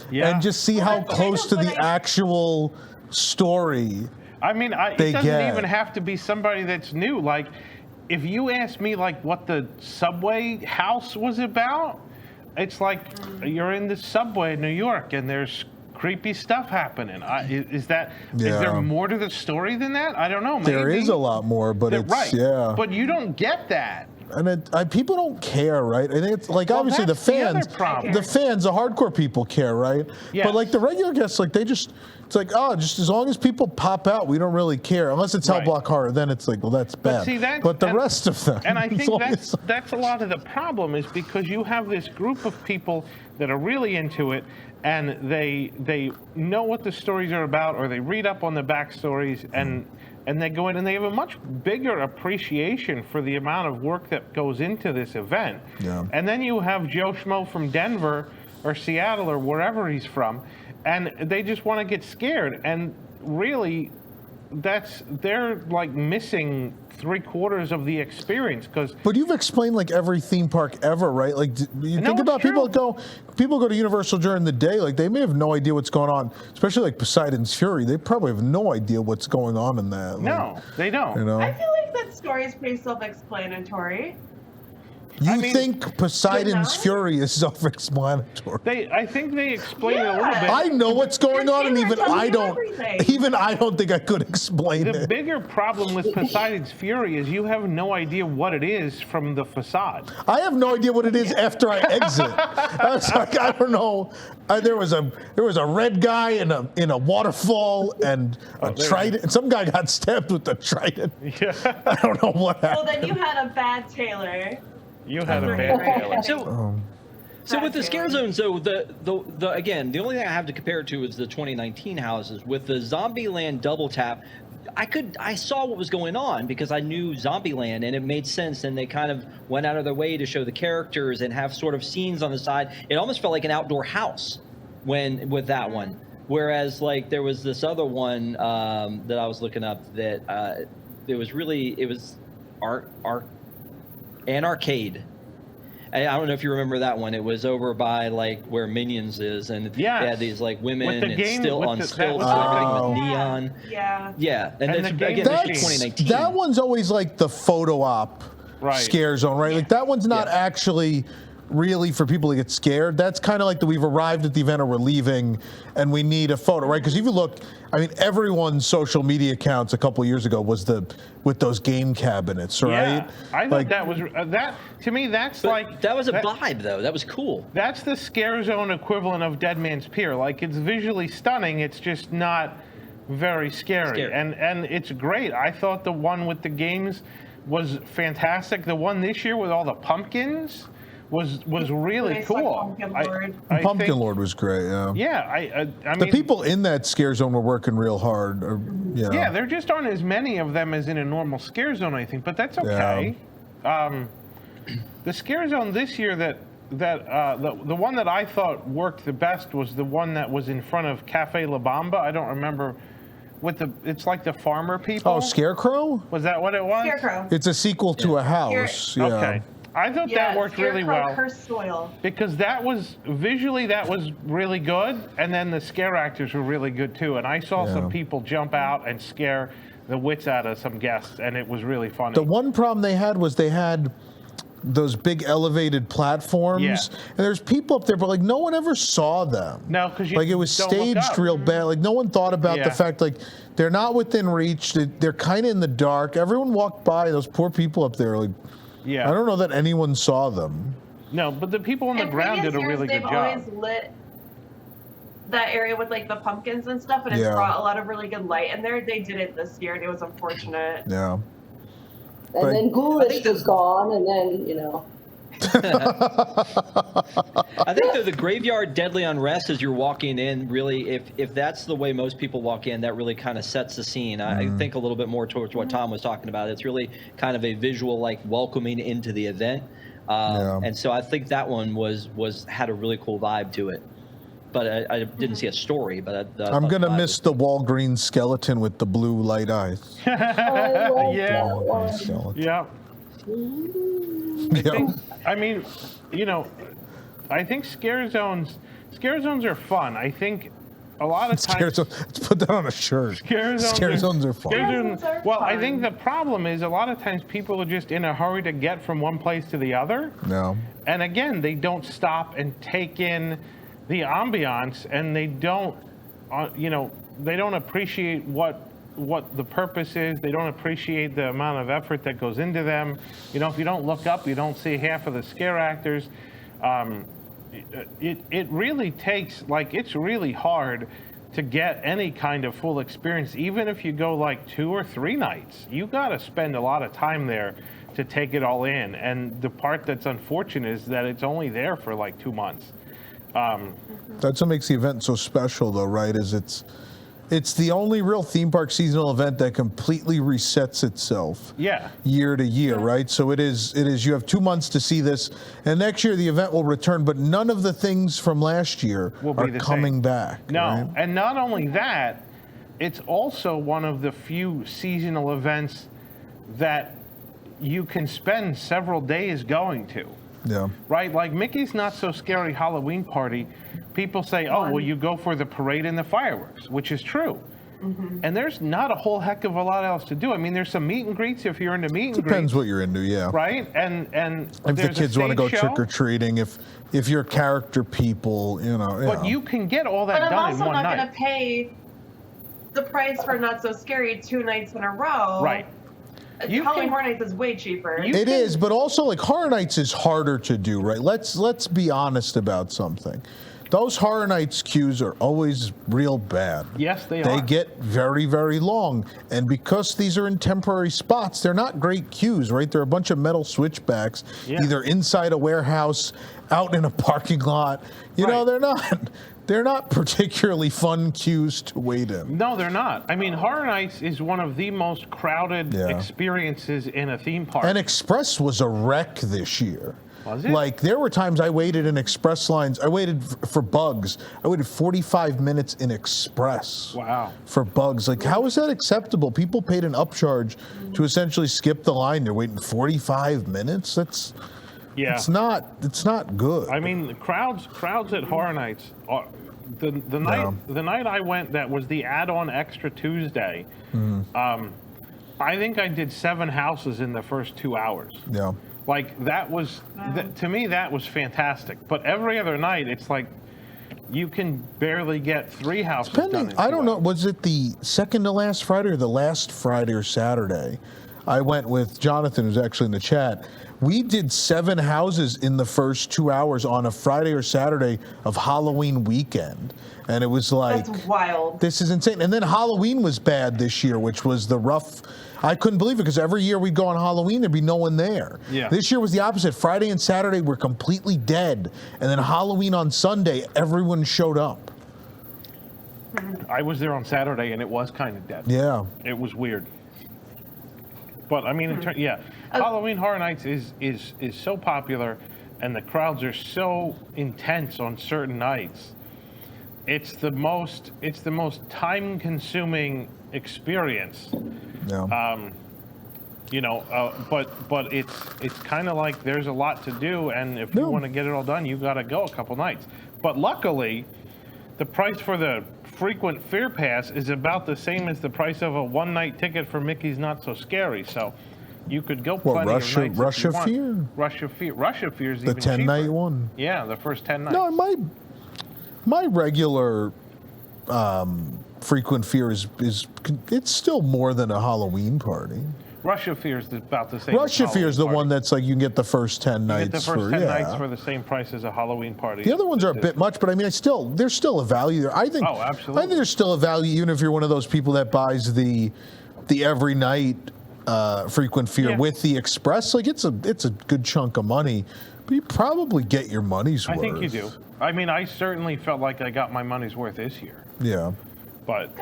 Yeah. and just see how Well, close to I know, the but I- actual story. I mean, it they doesn't get. even have to be somebody that's new. Like, if you ask me, like, what the subway house was about, it's like you're in the subway in New York and there's creepy stuff happening. Is there Yeah. more to the story than that? I don't know. There maybe. is a lot more, but it's Right. yeah. But you don't get that. And people don't care, right? I think it's like Well, obviously the that's the other fans, problem. the hardcore people care, right? Yes. But like the regular guests, like it's like, oh, just as long as people pop out, we don't really care. Unless it's Hell Right. Block Horror, then it's like, well, that's bad. see, that's- but the and- rest of them, And I as think long as- that's a lot of the problem, is because you have this group of people that are really into it, and they know what the stories are about, or they read up on the backstories, and they go in and they have a much bigger appreciation for the amount of work that goes into this event. Yeah. And then you have Joe Schmo from Denver or Seattle or wherever he's from, and they just want to get scared. And really, they're like missing 3/4 of the experience, because But you've explained like every theme park ever, right? Like you No, think it's about people true. go to Universal during the day, like they may have no idea what's going on. Especially like Poseidon's Fury, they probably have no idea what's going on in that. Like, no, they don't. you know. I feel like that story is pretty self-explanatory. You I mean, think Poseidon's not? Fury is self-explanatory? I think they explain it a little Yeah. bit. I know what's going Your on, and camera even tells I you don't. everything. Even I don't think I could explain The it. bigger problem with Poseidon's Fury is you have no idea what it is from the facade. I have no idea what it is after I exit. I was like, I don't know. There was a red guy in a waterfall and a there- trident. And some guy got stabbed with the trident. Yeah. I don't know what Well, happened. then you had a bad tailor. You had a Right, bad right. trailer. So with the Right, scare Taylor. zones, though, the again, the only thing I have to compare it to is the 2019 houses. With the Zombieland double tap, I saw what was going on because I knew Zombieland, and it made sense. And they kind of went out of their way to show the characters and have sort of scenes on the side. It almost felt like an outdoor house with that one. Whereas like there was this other one that I was looking up that it was an arcade. I don't know if you remember that one. It was over by like where Minions is, and Yes. they had these like women With the and game- still with on the- stilts that and everything was- with Oh. neon. Yeah. Yeah, and And that's, the game again, this was machine. 2019. That one's always like the photo op Right. scare zone, right? Like that one's not Yeah. actually really for people to get scared. That's kind of like we've arrived at the event or we're leaving and we need a photo, right? Because if you look, I mean, everyone's social media accounts a couple of years ago was with those game cabinets, right? Yeah, I thought Like, that was that to me. That's But like that was a vibe, though. That was cool. That's the scare zone equivalent of Dead Man's Pier. Like, it's visually stunning. It's just not very scary. And it's great. I thought the one with the games was fantastic. The one this year with all the pumpkins was really Nice, cool. like, Pumpkin Lord. I Pumpkin think- Lord was great. Yeah. Yeah, I The mean, people in that scare zone were working real hard. yeah, there just aren't as many of them as in a normal scare zone, I think, but that's okay. The scare zone this year the one that I thought worked the best was the one that was in front of Cafe La Bamba. I don't remember it's like the farmer people. Oh, Scarecrow? Was that what it was? Scarecrow. It's a sequel to a house. Yeah. Okay. I thought that worked really Scarecrow, well. Cursed Soil. Because that was visually really good, and then the scare actors were really good too. And I saw some people jump out and scare the wits out of some guests, and it was really funny. The one problem they had was they had those big elevated platforms, and there's people up there, but like no one ever saw them. No, because like it was don't look staged up. real bad. Like no one thought about the fact like they're not within reach. They're kind of in the dark. Everyone walked by. Those poor people up there. Like I don't know that anyone saw them. No, but the people on the ground did a really good job. They've always lit that area with like the pumpkins and stuff, and it's brought a lot of really good light. And they did it this year, and it was unfortunate. Yeah. And then Ghoulish was gone, and then, I think the graveyard deadly unrest as you're walking in, really, if that's the way most people walk in, that really kind of sets the scene. I think a little bit more towards what Tom was talking about. It's really kind of a visual, like, welcoming into the event. And so I think that one had a really cool vibe to it. But I didn't see a story. But I'm gonna miss the Walgreens skeleton with the blue light eyes. I mean, I think scare zones are fun. I think a lot of times. Let's put that on a shirt. Scare zones are fun. Well, I think the problem is a lot of times people are just in a hurry to get from one place to the other. No. And again, they don't stop and take in the ambiance, and they don't, they don't appreciate what the purpose is. They don't appreciate the amount of effort that goes into them. If you don't look up, you don't see half of the scare actors. It really takes, it's really hard to get any kind of full experience. Even if you go like 2 or 3 nights, you got to spend a lot of time there to take it all in. And the part that's unfortunate is that it's only there for like 2 months. That's what makes the event so special, though, right? Is it's the only real theme park seasonal event that completely resets itself year to year, right? So it is you have 2 months to see this, and next year the event will return, but none of the things from last year are coming back. No, right? And not only that, it's also one of the few seasonal events that you can spend several days going to. Yeah. Right? Like Mickey's Not So Scary Halloween Party, people say, oh, well, you go for the parade and the fireworks, which is true. And there's not a whole heck of a lot else to do. I mean, there's some meet and greets if you're into meet and greets. Depends what you're into, yeah. Right? And if the kids want to go show, trick-or-treating, if you're character people, But you can get all that done in one night. But I'm also not going to pay the price for Not So Scary 2 nights in a row. Right. Halloween Horror Nights is way cheaper. It is, but also like Horror Nights is harder to do, right? Let's be honest about something. Those Horror Nights queues are always real bad. Yes, they are. They get very, very long. And because these are in temporary spots, they're not great queues, right? They're a bunch of metal switchbacks, either inside a warehouse, out in a parking lot. They're not particularly fun queues to wait in. No, they're not. I mean, Horror Nights is one of the most crowded experiences in a theme park. And Express was a wreck this year. Was it? Like, there were times I waited in Express lines. I waited for Bugs. I waited 45 minutes in Express. Wow. For Bugs. Like, how is that acceptable? People paid an upcharge to essentially skip the line. They're waiting 45 minutes? It's not good. I mean, the crowds at Horror Nights are, the night I went, that was the add-on Extra Tuesday. I think I did 7 houses in the first 2 hours. Yeah. Like, that was, to me, that was fantastic. But every other night, it's like, you can barely get 3 houses done in 2 I don't know, hours. was it the second to last Friday or the last Friday or Saturday? I went with Jonathan, who's actually in the chat. We did 7 houses in the first 2 hours on a Friday or Saturday of Halloween weekend. And it was like... That's wild. This is insane. And then Halloween was bad this year, which was the rough... I couldn't believe it because every year we'd go on Halloween, there'd be no one there. Yeah. This year was the opposite. Friday and Saturday were completely dead. And then Halloween on Sunday, everyone showed up. I was there on Saturday, and it was kind of dead. Yeah. It was weird. But, I mean, Halloween Horror Nights is so popular, and the crowds are so intense on certain nights. It's the most time-consuming experience. Yeah. But it's kind of like there's a lot to do, and if you want to get it all done, you got to go a couple nights. But luckily, the price for the frequent fear pass is about the same as the price of a one-night ticket for Mickey's Not So Scary. So you could go plenty of nights. Russia Fear? Russia Fear is The even 10-night cheaper. one? Yeah, the first 10 nights. No, my regular frequent fear is it's still more than a Halloween party. Russia Fear is about the same. Russia Fear is the one that's like you can get the first 10 You nights get the first 10 nights yeah. for the same price as a Halloween party. The other ones are a bit much, but I mean, there's still a value there. I think. Oh, absolutely. I think there's still a value, even if you're one of those people that buys the every night frequent fear with the express. Like it's a good chunk of money, but you probably get your money's worth. I think you do. I mean, I certainly felt like I got my money's worth this year. Yeah. But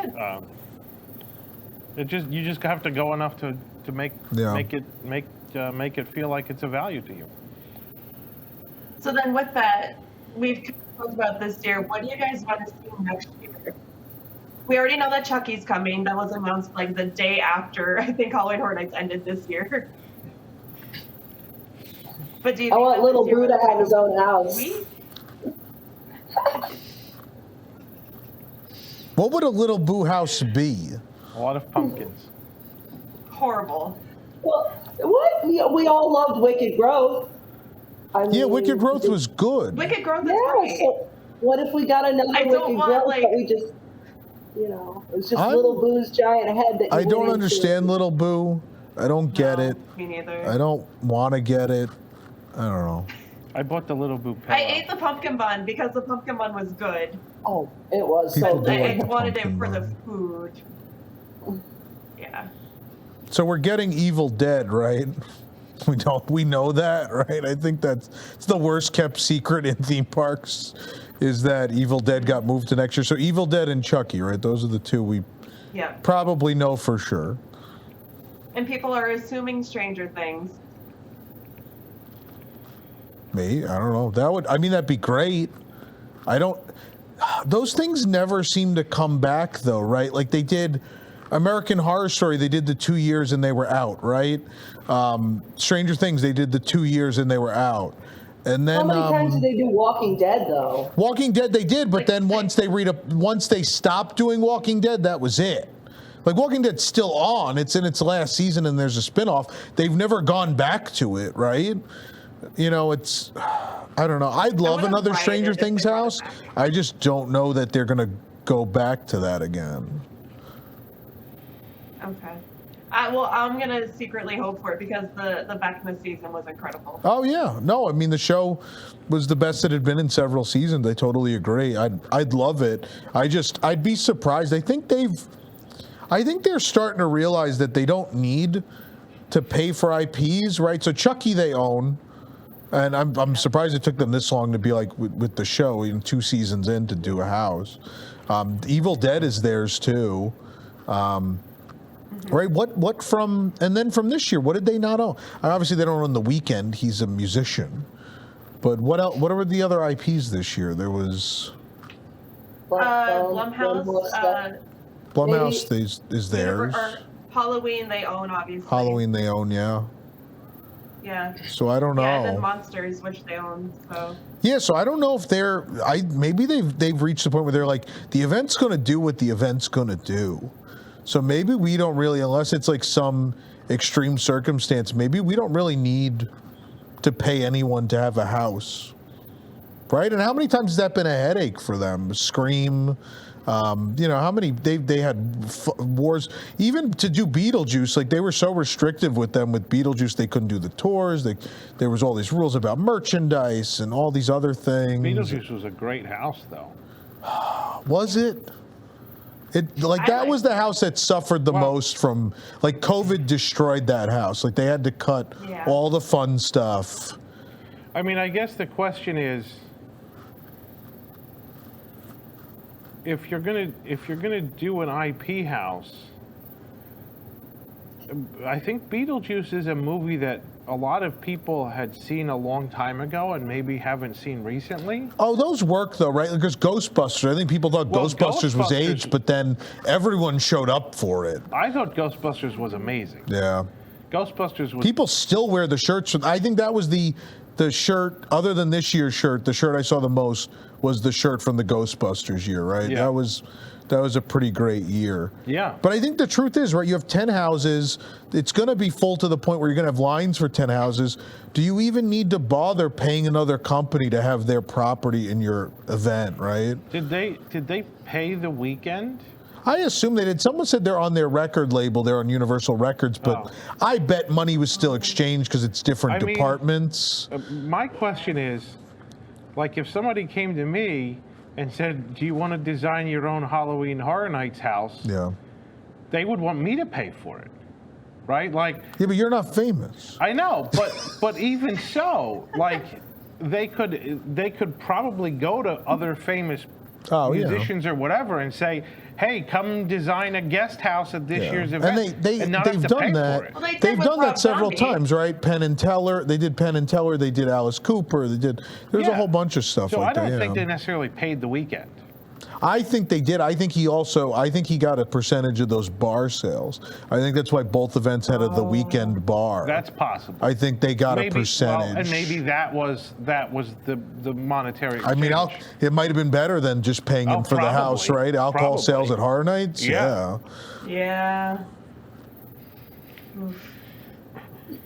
you just have to go enough to make it feel like it's a value to you. So then with that, we've talked about this year. What do you guys want to see next year? We already know that Chucky's coming. That was announced like the day after I think Halloween Horror Nights ended this year. But do you I think want that Little this year Boo to was have his own house. we- What would a Little Boo house be? A lot of pumpkins. Horrible. Well, what? We all loved Wicked Growth. I Yeah, mean, Wicked Growth was good. Wicked Growth is Yeah, great. so what if we got another I don't Wicked want, Growth, like- but we just, it was just I'm- Little Boo's giant head that you I don't went into. understand Little Boo. I don't get No, it. Me neither. I don't want to get it. I don't know. I bought the Little Boo pillow. I ate the pumpkin bun because the pumpkin bun was good. Oh, it was People so do I like good. the wanted it pumpkin for the bun. food. Yeah. So we're getting Evil Dead, right? We know that, right? I think it's the worst kept secret in theme parks is that Evil Dead got moved to next year. So Evil Dead and Chucky, right? Those are the two we Yeah. probably know for sure. And people are assuming Stranger Things. Me? I don't know. That'd be great. Those things never seem to come back though, right? Like they did American Horror Story, they did the 2 years and they were out, right? Stranger Things, they did the 2 years and they were out. And then How many times did they do Walking Dead though? Walking Dead they did, but then once they stopped doing Walking Dead, that was it. Like Walking Dead's still on. It's in its last season and there's a spinoff. They've never gone back to it, right? You know, I don't know. I'd love would've another rioted Stranger if they Things brought it house. back. I just don't know that they're going to go back to that again. Okay. Well, I'm going to secretly hope for it because the Vecna season was incredible. Oh yeah, no, I mean the show was the best it had been in several seasons. I totally agree. I'd love it. I'd be surprised. I think they're starting to realize that they don't need to pay for IPs, right? So Chucky they own, and I'm surprised it took them this long to be like with the show, 2 seasons in to do a house. Evil Dead is theirs too. Right? What from this year? What did they not own? Obviously, they don't own The Weeknd. He's a musician. But what else? What were the other IPs this year? There was Blumhouse. Blumhouse is theirs. Halloween they own, obviously. Halloween they own, yeah. Yeah. So I don't know. Yeah, and then Monsters, which they own. So. Yeah, so I don't know if maybe they've reached the point where they're like the event's going to do what the event's going to do. So maybe we don't really, unless it's like some extreme circumstance, maybe we don't really need to pay anyone to have a house, right? And how many times has that been a headache for them? Scream, how many they had wars even to do Beetlejuice. Like they were so restrictive with them with Beetlejuice, they couldn't do the tours. There was all these rules about merchandise and all these other things. Beetlejuice was a great house, though. Was it? That was the house that suffered the most from, like, COVID destroyed that house. Like, they had to cut all the fun stuff. I mean, I guess the question is, if you're gonna do an IP house, I think Beetlejuice is a movie that a lot of people had seen a long time ago and maybe haven't seen recently. Oh, those work though, right? Because Ghostbusters, I think people thought Ghostbusters was aged, but then everyone showed up for it. I thought Ghostbusters was amazing. Yeah. Ghostbusters was... People still wear the shirts. I think that was the shirt, other than this year's shirt, the shirt I saw the most was the shirt from the Ghostbusters year, right? Yeah. That was a pretty great year. Yeah. But I think the truth is, right, you have 10 houses. It's going to be full to the point where you're going to have lines for 10 houses. Do you even need to bother paying another company to have their property in your event, right? Did they pay the weekend? I assume they did. Someone said they're on their record label. They're on Universal Records, but I bet money was still exchanged because it's different departments. My question is, like, if somebody came to me and said, do you want to design your own Halloween Horror Nights house? Yeah. They would want me to pay for it, right? Like, yeah, but you're not famous. I know, but even so, like, they could probably go to other famous musicians or whatever and say, hey, come design a guest house at this year's event. And they've not have to done pay that. For it. Well, they've done that several times, right? Penn and Teller. They did Penn and Teller. They did Alice Cooper. There's a whole bunch of stuff like that. So I don't think they necessarily paid the weekend. I think they did. I think he got a percentage of those bar sales. I think that's why both events had the weekend bar. That's possible. I think they got a percentage. Well, and maybe that was the monetary exchange. I mean, it might have been better than just paying him for the house, right? Alcohol sales at Horror Nights? Yeah.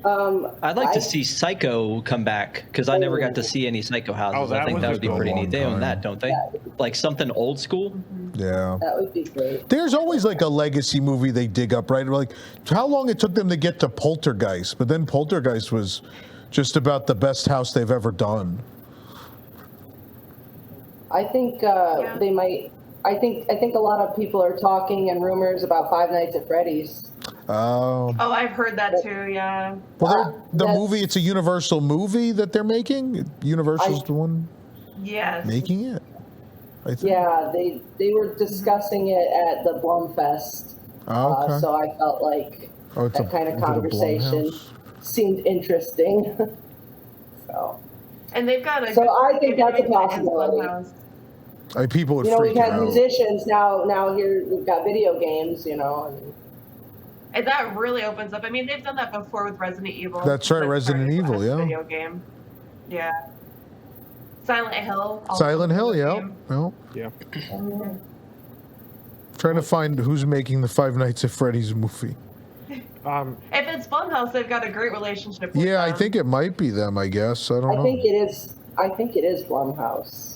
I'd like to see Psycho come back because I never got to see any Psycho houses. I think that would be pretty neat. They own that, don't they? Like something old school. Yeah. That would be great. There's always like a legacy movie they dig up, right? Like how long it took them to get to Poltergeist, but then Poltergeist was just about the best house they've ever done. I think they might. I think a lot of people are talking and rumors about Five Nights at Freddy's. Oh, I've heard that too. Yeah. Well, the movie. It's a Universal movie that they're making. Universal's the one. Yes. Making it. I think. Yeah, they were discussing it at the Blumfest. Oh, okay. So I felt like that kind of conversation seemed interesting. So. And they've got a. So I think that's a possibility. People would freak out. We've had musicians. Now here we've got video games. And that really opens up. I mean, they've done that before with Resident Evil. That's right, Resident Evil, yeah. Video game. Yeah. Silent Hill. Silent Hill, yeah. Well, yeah. Trying to find who's making the Five Nights at Freddy's movie. If it's Blumhouse, they've got a great relationship with them. I think it might be them, I guess. I don't know. I think it is Blumhouse.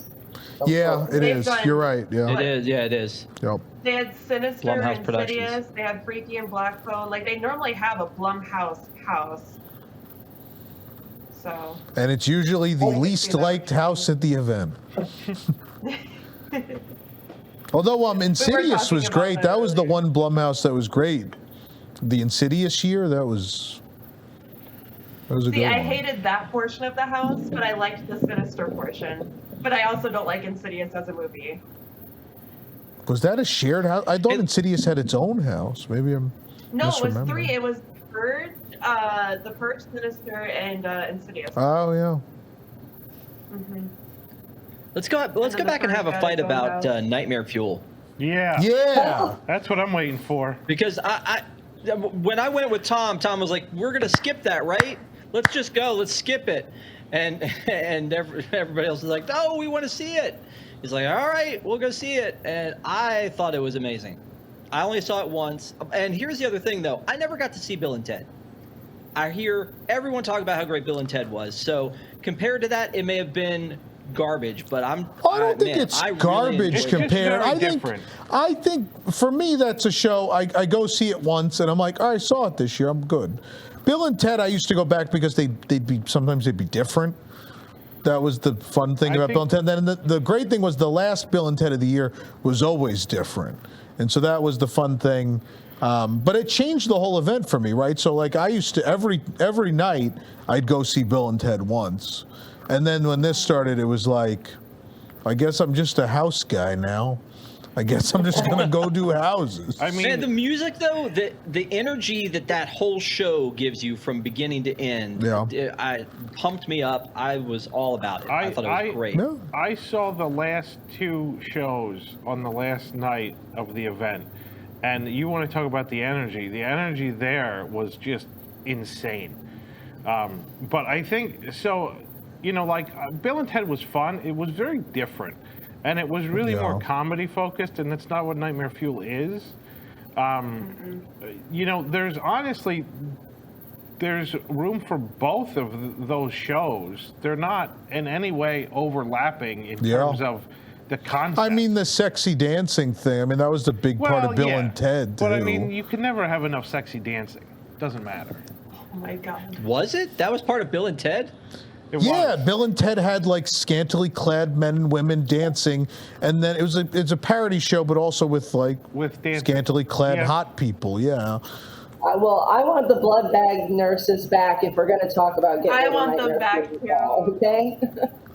Yeah, it is. You're right. Yeah. It is. Yeah, it is. Yep. They had Sinister, Blumhouse Insidious. They had Freaky and Black Phone. Like, they normally have a Blumhouse house. So. And it's usually the least liked house at the event. Although Insidious was great. That was the one Blumhouse that was great. The Insidious year, that was a good one. I hated that portion of the house, but I liked the Sinister portion. But I also don't like Insidious as a movie. Was that a shared house? I thought Insidious had its own house. Maybe I'm No, it was three. It was Purge, The Purge, Sinister, and Insidious. Oh, yeah. Mm-hmm. Let's go back and have a fight about Nightmare Fuel. Yeah. Yeah. That's what I'm waiting for. Because when I went with Tom was like, we're going to skip that, right? Let's just go. Let's skip it. And everybody else is like, no, we want to see it. He's like, all right, we'll go see it. And I thought it was amazing. I only saw it once. And here's the other thing, though. I never got to see Bill and Ted. I hear everyone talk about how great Bill and Ted was. So compared to that, it may have been garbage, but I don't think it's garbage compared. I think for me that's a show I go see it once and I'm like, all right, I saw it this year, I'm good. Bill and Ted, I used to go back because sometimes they'd be different. That was the fun thing about Bill and Ted. Then the great thing was the last Bill and Ted of the year was always different. And so that was the fun thing. But it changed the whole event for me, right? So like I used to every night I'd go see Bill and Ted once. And then when this started, it was like, I guess I'm just a house guy now. I guess I'm just gonna go do houses. I mean, Man, the music though, the energy that whole show gives you from beginning to end, I pumped me up. I was all about it. I thought it was great. Yeah. I saw the last 2 shows on the last night of the event, and you want to talk about the energy. The energy there was just insane. But I think so. You know, like Bill and Ted was fun. It was very different. And it was really more comedy focused, and that's not what Nightmare Fuel is. You know, there's room for both of those shows. They're not in any way overlapping in terms of the concept. I mean, the sexy dancing thing. I mean, that was the big part of Bill and Ted, too. But I mean, you can never have enough sexy dancing. Doesn't matter. Oh my God. Was it? That was part of Bill and Ted? Yeah, Bill and Ted had like scantily clad men and women dancing, and then it's a parody show, but also with scantily clad hot people. Yeah. Well, I want the blood bag nurses back if we're going to talk about getting. I want them back too. Okay.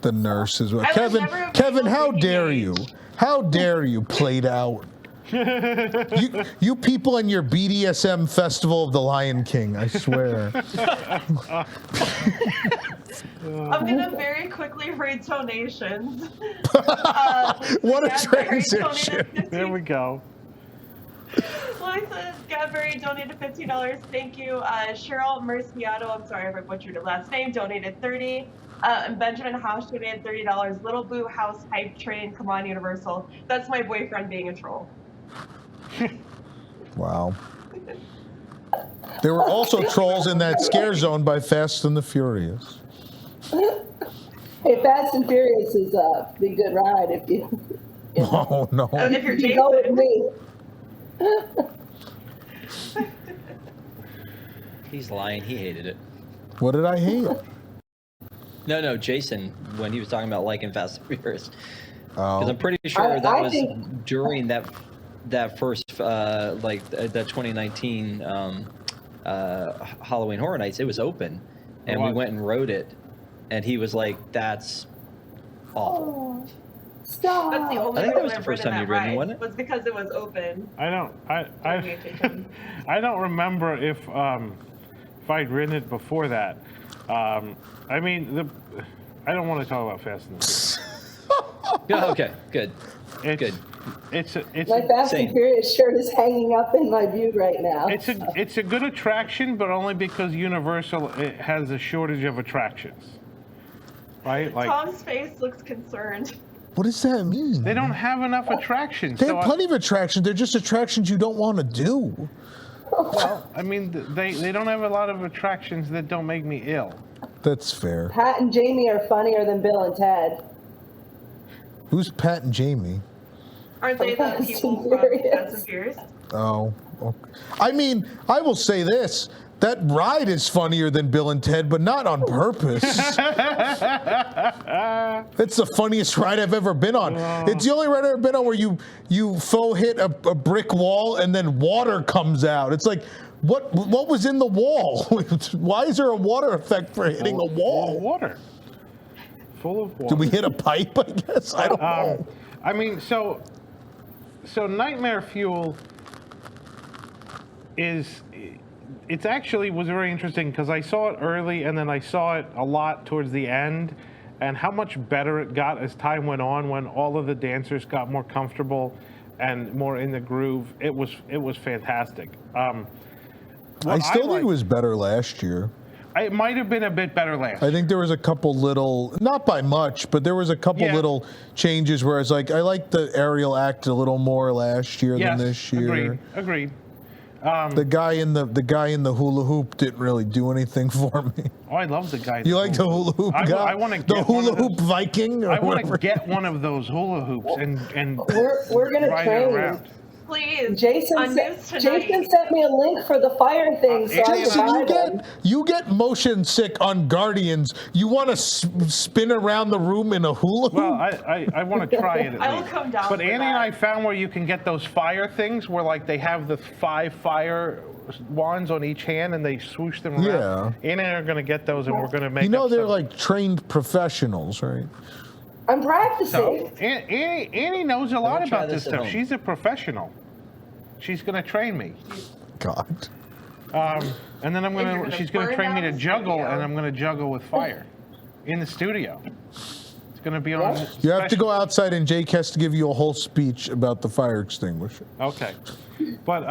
The nurses. Kevin, how dare you? How dare you? Played out. You people and your BDSM Festival of the Lion King, I swear. I'm going to very quickly read donations. What a transition. There we go. Lisa Gadbury donated $15. Thank you. Cheryl Merciato, I'm sorry if I butchered your last name, donated $30. And Benjamin House donated $30. Little Boo House Hype Train, come on Universal. That's my boyfriend being a troll. Wow. There were also trolls in that scare zone by Fast and the Furious. Hey, Fast and Furious is a big good ride if you. Oh no! And if you're Jason. Go with me. He's lying. He hated it. What did I hate? No, Jason, when he was talking about liking Fast and Furious. Oh. Because I'm pretty sure that was think... during that first, that 2019 Halloween Horror Nights, it was open. And we went and rode it. And he was like, that's awful. Oh, stop. That's the only I think that was reason the I've first ridden time you'd that ridden, ride, wasn't it? was because it was open. I don't remember if I'd ridden it before that. I mean, I don't want to talk about Fast and the Furious. Yeah, okay, good. It's my Fast and Furious shirt is hanging up in my view right now. It's a good attraction, but only because Universal has a shortage of attractions. Right? Like, Tom's face looks concerned. What does that mean? They don't have enough attractions. They have plenty of attractions. They're just attractions you don't want to do. Well, I mean, they don't have a lot of attractions that don't make me ill. That's fair. Pat and Jamie are funnier than Bill and Ted. Who's Pat and Jamie? Aren't they the Fast people and from Furious. Fast and Furious? Oh, okay. I mean, I will say this. That ride is funnier than Bill and Ted, but not on purpose. It's the funniest ride I've ever been on. It's the only ride I've ever been on where you faux hit a brick wall and then water comes out. It's like, what was in the wall? Why is there a water effect for hitting a wall? Full of water. Full of water. Did we hit a pipe, I guess? I don't know. I mean, so Nightmare Fuel it actually was very interesting because I saw it early and then I saw it a lot towards the end, and how much better it got as time went on when all of the dancers got more comfortable and more in the groove. It was fantastic. I still think it was better last year. It might have been a bit better last. I think there was a couple little, not by much, but there was a couple little changes where I was like, I liked the aerial act a little more last year than this year. Agreed. The guy in the hula hoop didn't really do anything for me. Oh, I love the guy. You like the hula hoop guy? I want to get the hula hoop Viking. I want to get one of those hula hoops and we're gonna ride train. it around. Please. Jason, on News Tonight. Jason sent me a link for the fire thing, so I can Jason, buy them. you get motion sick on Guardians. You want to spin around the room in a hula hoop? Well, I want to try it at I will least. come down But for Annie that. and I found where you can get those fire things where like they have the 5 fire wands on each hand and they swoosh them around. Yeah. Annie and I are going to get those and we're going to make You know up they're some- like trained professionals, right? I'm So, practicing. Annie knows a lot gonna try about this this at stuff. home. She's a professional. She's going to train me. God. And then you're she's gonna going to burn train me down to the juggle, studio. and I'm going to juggle with fire in the studio. It's going to be on. You have to special- go outside, and Jake has to give you a whole speech about the fire extinguisher. Okay, but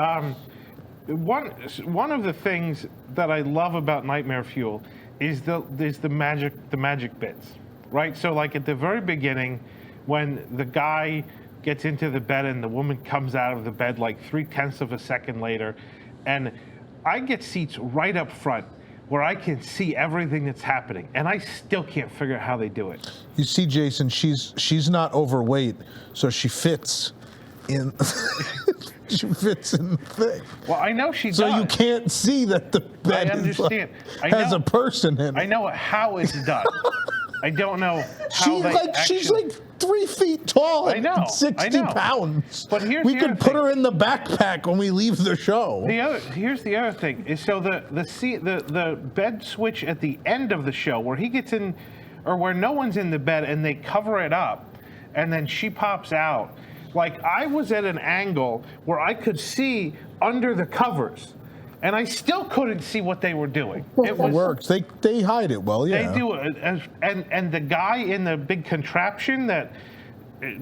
one of the things that I love about Nightmare Fuel is the magic bits, right? So like at the very beginning, when the guy gets into the bed and the woman comes out of the bed like 0.3 of a second later, and I get seats right up front where I can see everything that's happening, and I still can't figure out how they do it. You see, Jason, she's not overweight, so she fits in. She fits in the thing. Well, I know she So does. you can't see that the bed is understand. I has know. a person in it. I know how it's done. I don't know how She's they like she's actually- like 3 feet tall I and know, 60 I know. pounds. But here's we the could other put thing. her in the backpack when we leave the show. Here's the other thing is so the bed switch at the end of the show where he gets in, or where no one's in the bed and they cover it up, and then she pops out. Like I was at an angle where I could see under the covers, and I still couldn't see what they were doing. It works. They hide it well. Yeah. They do it, and the guy in the big contraption that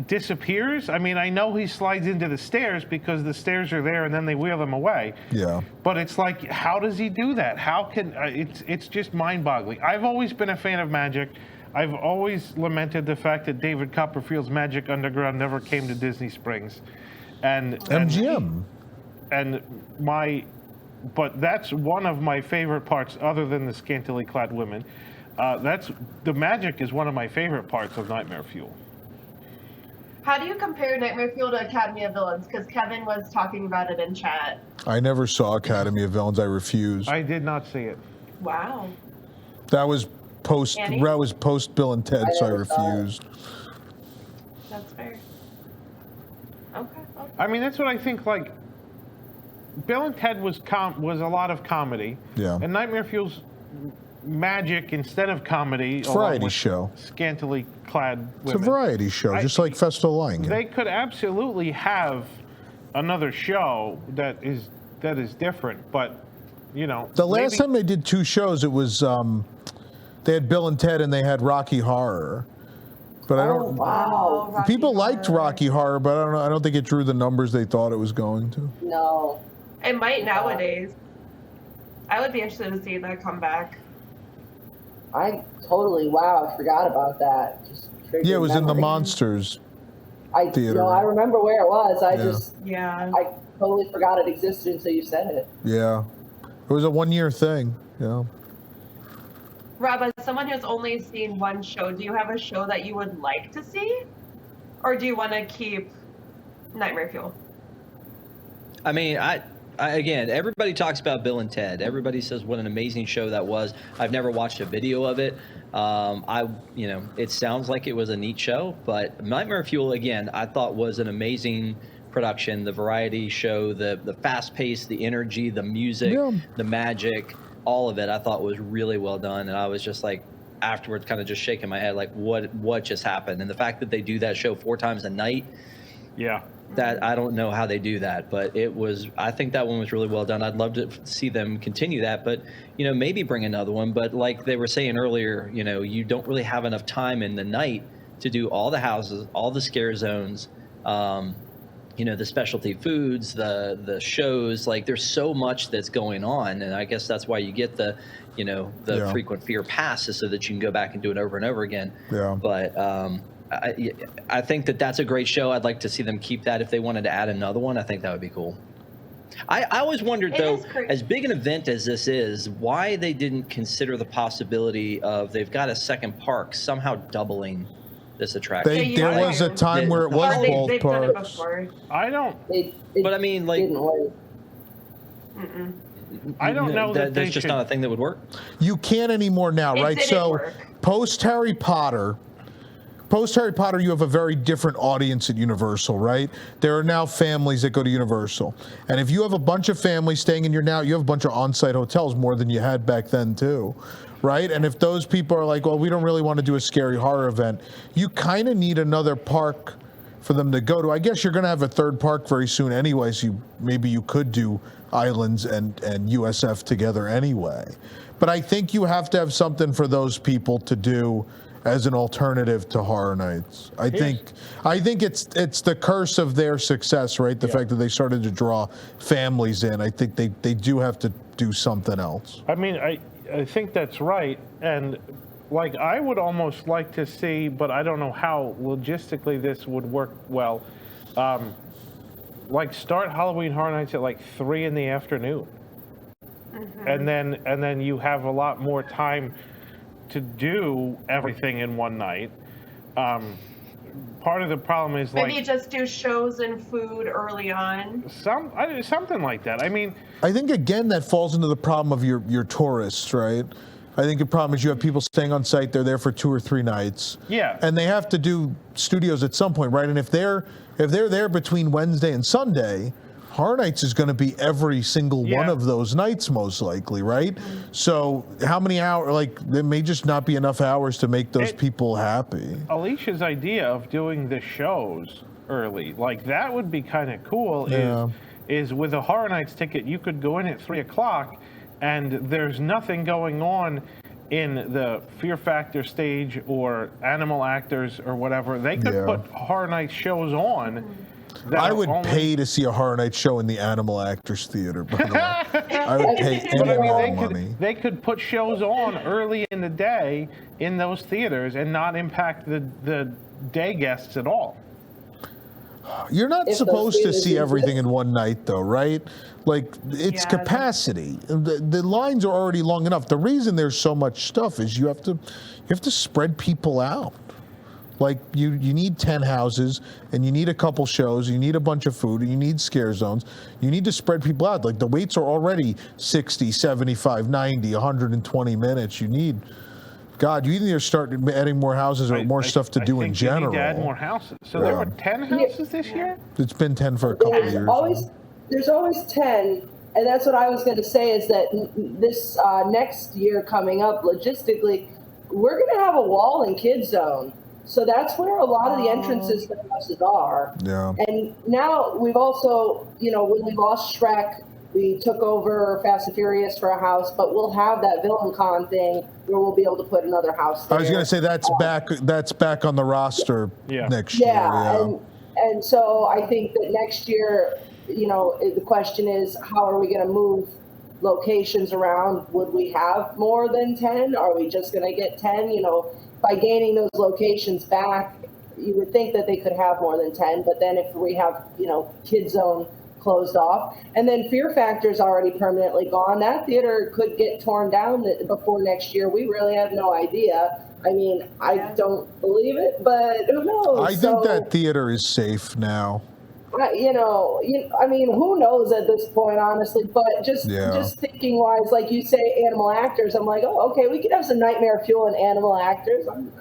disappears. I mean, I know he slides into the stairs because the stairs are there, and then they wheel them away. Yeah. But it's like, how does he do that? How can it's just mind-boggling. I've always been a fan of magic. I've always lamented the fact that David Copperfield's Magic Underground never came to Disney Springs, and MGM. But that's one of my favorite parts, other than the scantily clad women. The magic is one of my favorite parts of Nightmare Fuel. How do you compare Nightmare Fuel to Academy of Villains? Because Kevin was talking about it in chat. I never saw Academy of Villains. I refused. I did not see it. Wow. That was post Annie? Bill and Ted, so I never saw it. refused. That's fair. Okay. I mean, that's what I think. Like, Bill and Ted was a lot of comedy. Yeah. And Nightmare Fuel's magic instead of comedy. along Variety with show. Scantily clad It's a women. variety show, just like Festival Lion. They could absolutely have another show that is different, but you know. The last maybe- time they did 2 shows, it was they had Bill and Ted and they had Rocky Horror. But I Oh, don't. wow. Rocky People liked Horror. Rocky Horror, but I don't know. I don't think it drew the numbers they thought it was going to. No. It might nowadays. I would be interested to see that come back. I forgot about that. Just triggered Yeah, it was in the memory. Monsters. I theater. I remember where it was. Yeah. Yeah. I totally forgot it existed until you said it. Yeah, it was a 1-year thing. Yeah. Rob, as someone who's only seen one show, do you have a show that you would like to see? Or do you want to keep Nightmare Fuel? I mean, I again, everybody talks about Bill and Ted. Everybody says what an amazing show that was. I've never watched a video of it. It sounds like it was a neat show, but Nightmare Fuel, again, I thought was an amazing production. The variety show, the fast pace, the energy, the music, Yeah. the magic, all of it, I thought was really well done. And I was just like, afterwards, kind of just shaking my head, like, what just happened? And the fact that they do that show 4 times a night, Yeah. that I don't know how they do that, but I think that one was really well done. I'd love to see them continue that, but maybe bring another one. But like they were saying earlier, you don't really have enough time in the night to do all the houses, all the scare zones, the specialty foods, the shows. Like there's so much that's going on, and I guess that's why you get the Yeah. frequent fear passes so that you can go back and do it over and over again. Yeah. But I think that's a great show. I'd like to see them keep that. If they wanted to add another one, I think that would be cool. I always wondered, It though, is great. as big an event as this is, why they didn't consider the possibility of they've got a second park somehow doubling this attraction. Yeah, you There have was to. a time where it was Or both they've done it parks. before. I don't. It But I mean, like, didn't work. Mm-mm. I don't know that they that's just should- not a thing that would work. You can't anymore now, It right? didn't So work. post Harry Potter, you have a very different audience at Universal, right? There are now families that go to Universal, and if you have a bunch of families staying in you have a bunch of on-site hotels, more than you had back then too, right? And if those people are like, well, we don't really want to do a scary horror event, you kind of need another park for them to go to. I guess you're going to have a third park very soon anyway, so maybe you could do Islands and USF together anyway. But I think you have to have something for those people to do as an alternative to Horror Nights. I think it's the curse of their success, right? The fact that they started to draw families in. I think they do have to do something else. I mean, I think that's right. And like, I would almost like to see, but I don't know how logistically this would work well. Like, start Halloween Horror Nights at like 3 in the afternoon. And then you have a lot more time to do everything in one night. Part of the problem is Maybe like just do shows and food early on. something like that. I mean, I think again that falls into the problem of your tourists, right? I think the problem is you have people staying on site. They're there for 2 or 3 nights. Yeah. And they have to do studios at some point, right? And if they're there between Wednesday and Sunday, Horror Nights is going to be every single one of those nights, most likely, right? So how many hours? Like, there may just not be enough hours to make those people happy. Alicia's idea of doing the shows early, like that would be kind of cool. Yeah. Is with a Horror Nights ticket, you could go in at 3 o'clock, and there's nothing going on in the Fear Factor stage or Animal Actors or whatever. They could put Horror Nights shows on. I would pay to see a Horror Nights show in the Animal Actors Theater, by the way. I would pay any amount of money. They could put shows on early in the day in those theaters and not impact the day guests at all. You're not If supposed those to see theaters everything exist. in one night, though, right? Like, it's Yeah. capacity. The lines are already long enough. The reason there's so much stuff is you have to spread people out. Like, you need 10 houses, and you need a couple shows, you need a bunch of food, and you need scare zones. You need to spread people out. Like, the waits are already 60, 75, 90, 120 minutes. You need, God, you either need to start adding more houses or more stuff to do in general. You need to add more houses. So there were 10 houses this year? It's been 10 for a couple of years. There's always 10, and that's what I was going to say is that this next year coming up, logistically, we're going to have a wall and kid zone. So that's where a lot of the entrances to the houses are. Yeah. And now we've also, when we lost Shrek, we took over Fast and Furious for a house, but we'll have that VillainCon thing where we'll be able to put another house there. I was going to say that's back on the roster next year. Yeah. And so I think that next year, the question is, how are we going to move locations around? Would we have more than 10? Are we just going to get 10? By gaining those locations back, you would think that they could have more than 10. But then if we have, Kid Zone closed off, and then Fear Factor's already permanently gone, that theater could get torn down before next year. We really have no idea. I mean, I don't believe it, but who knows? I think that theater is safe now. I mean, who knows at this point, honestly, but just thinking wise, like you say, Animal Actors, I'm like, oh, okay, we could have some nightmare fuel in Animal Actors. I'm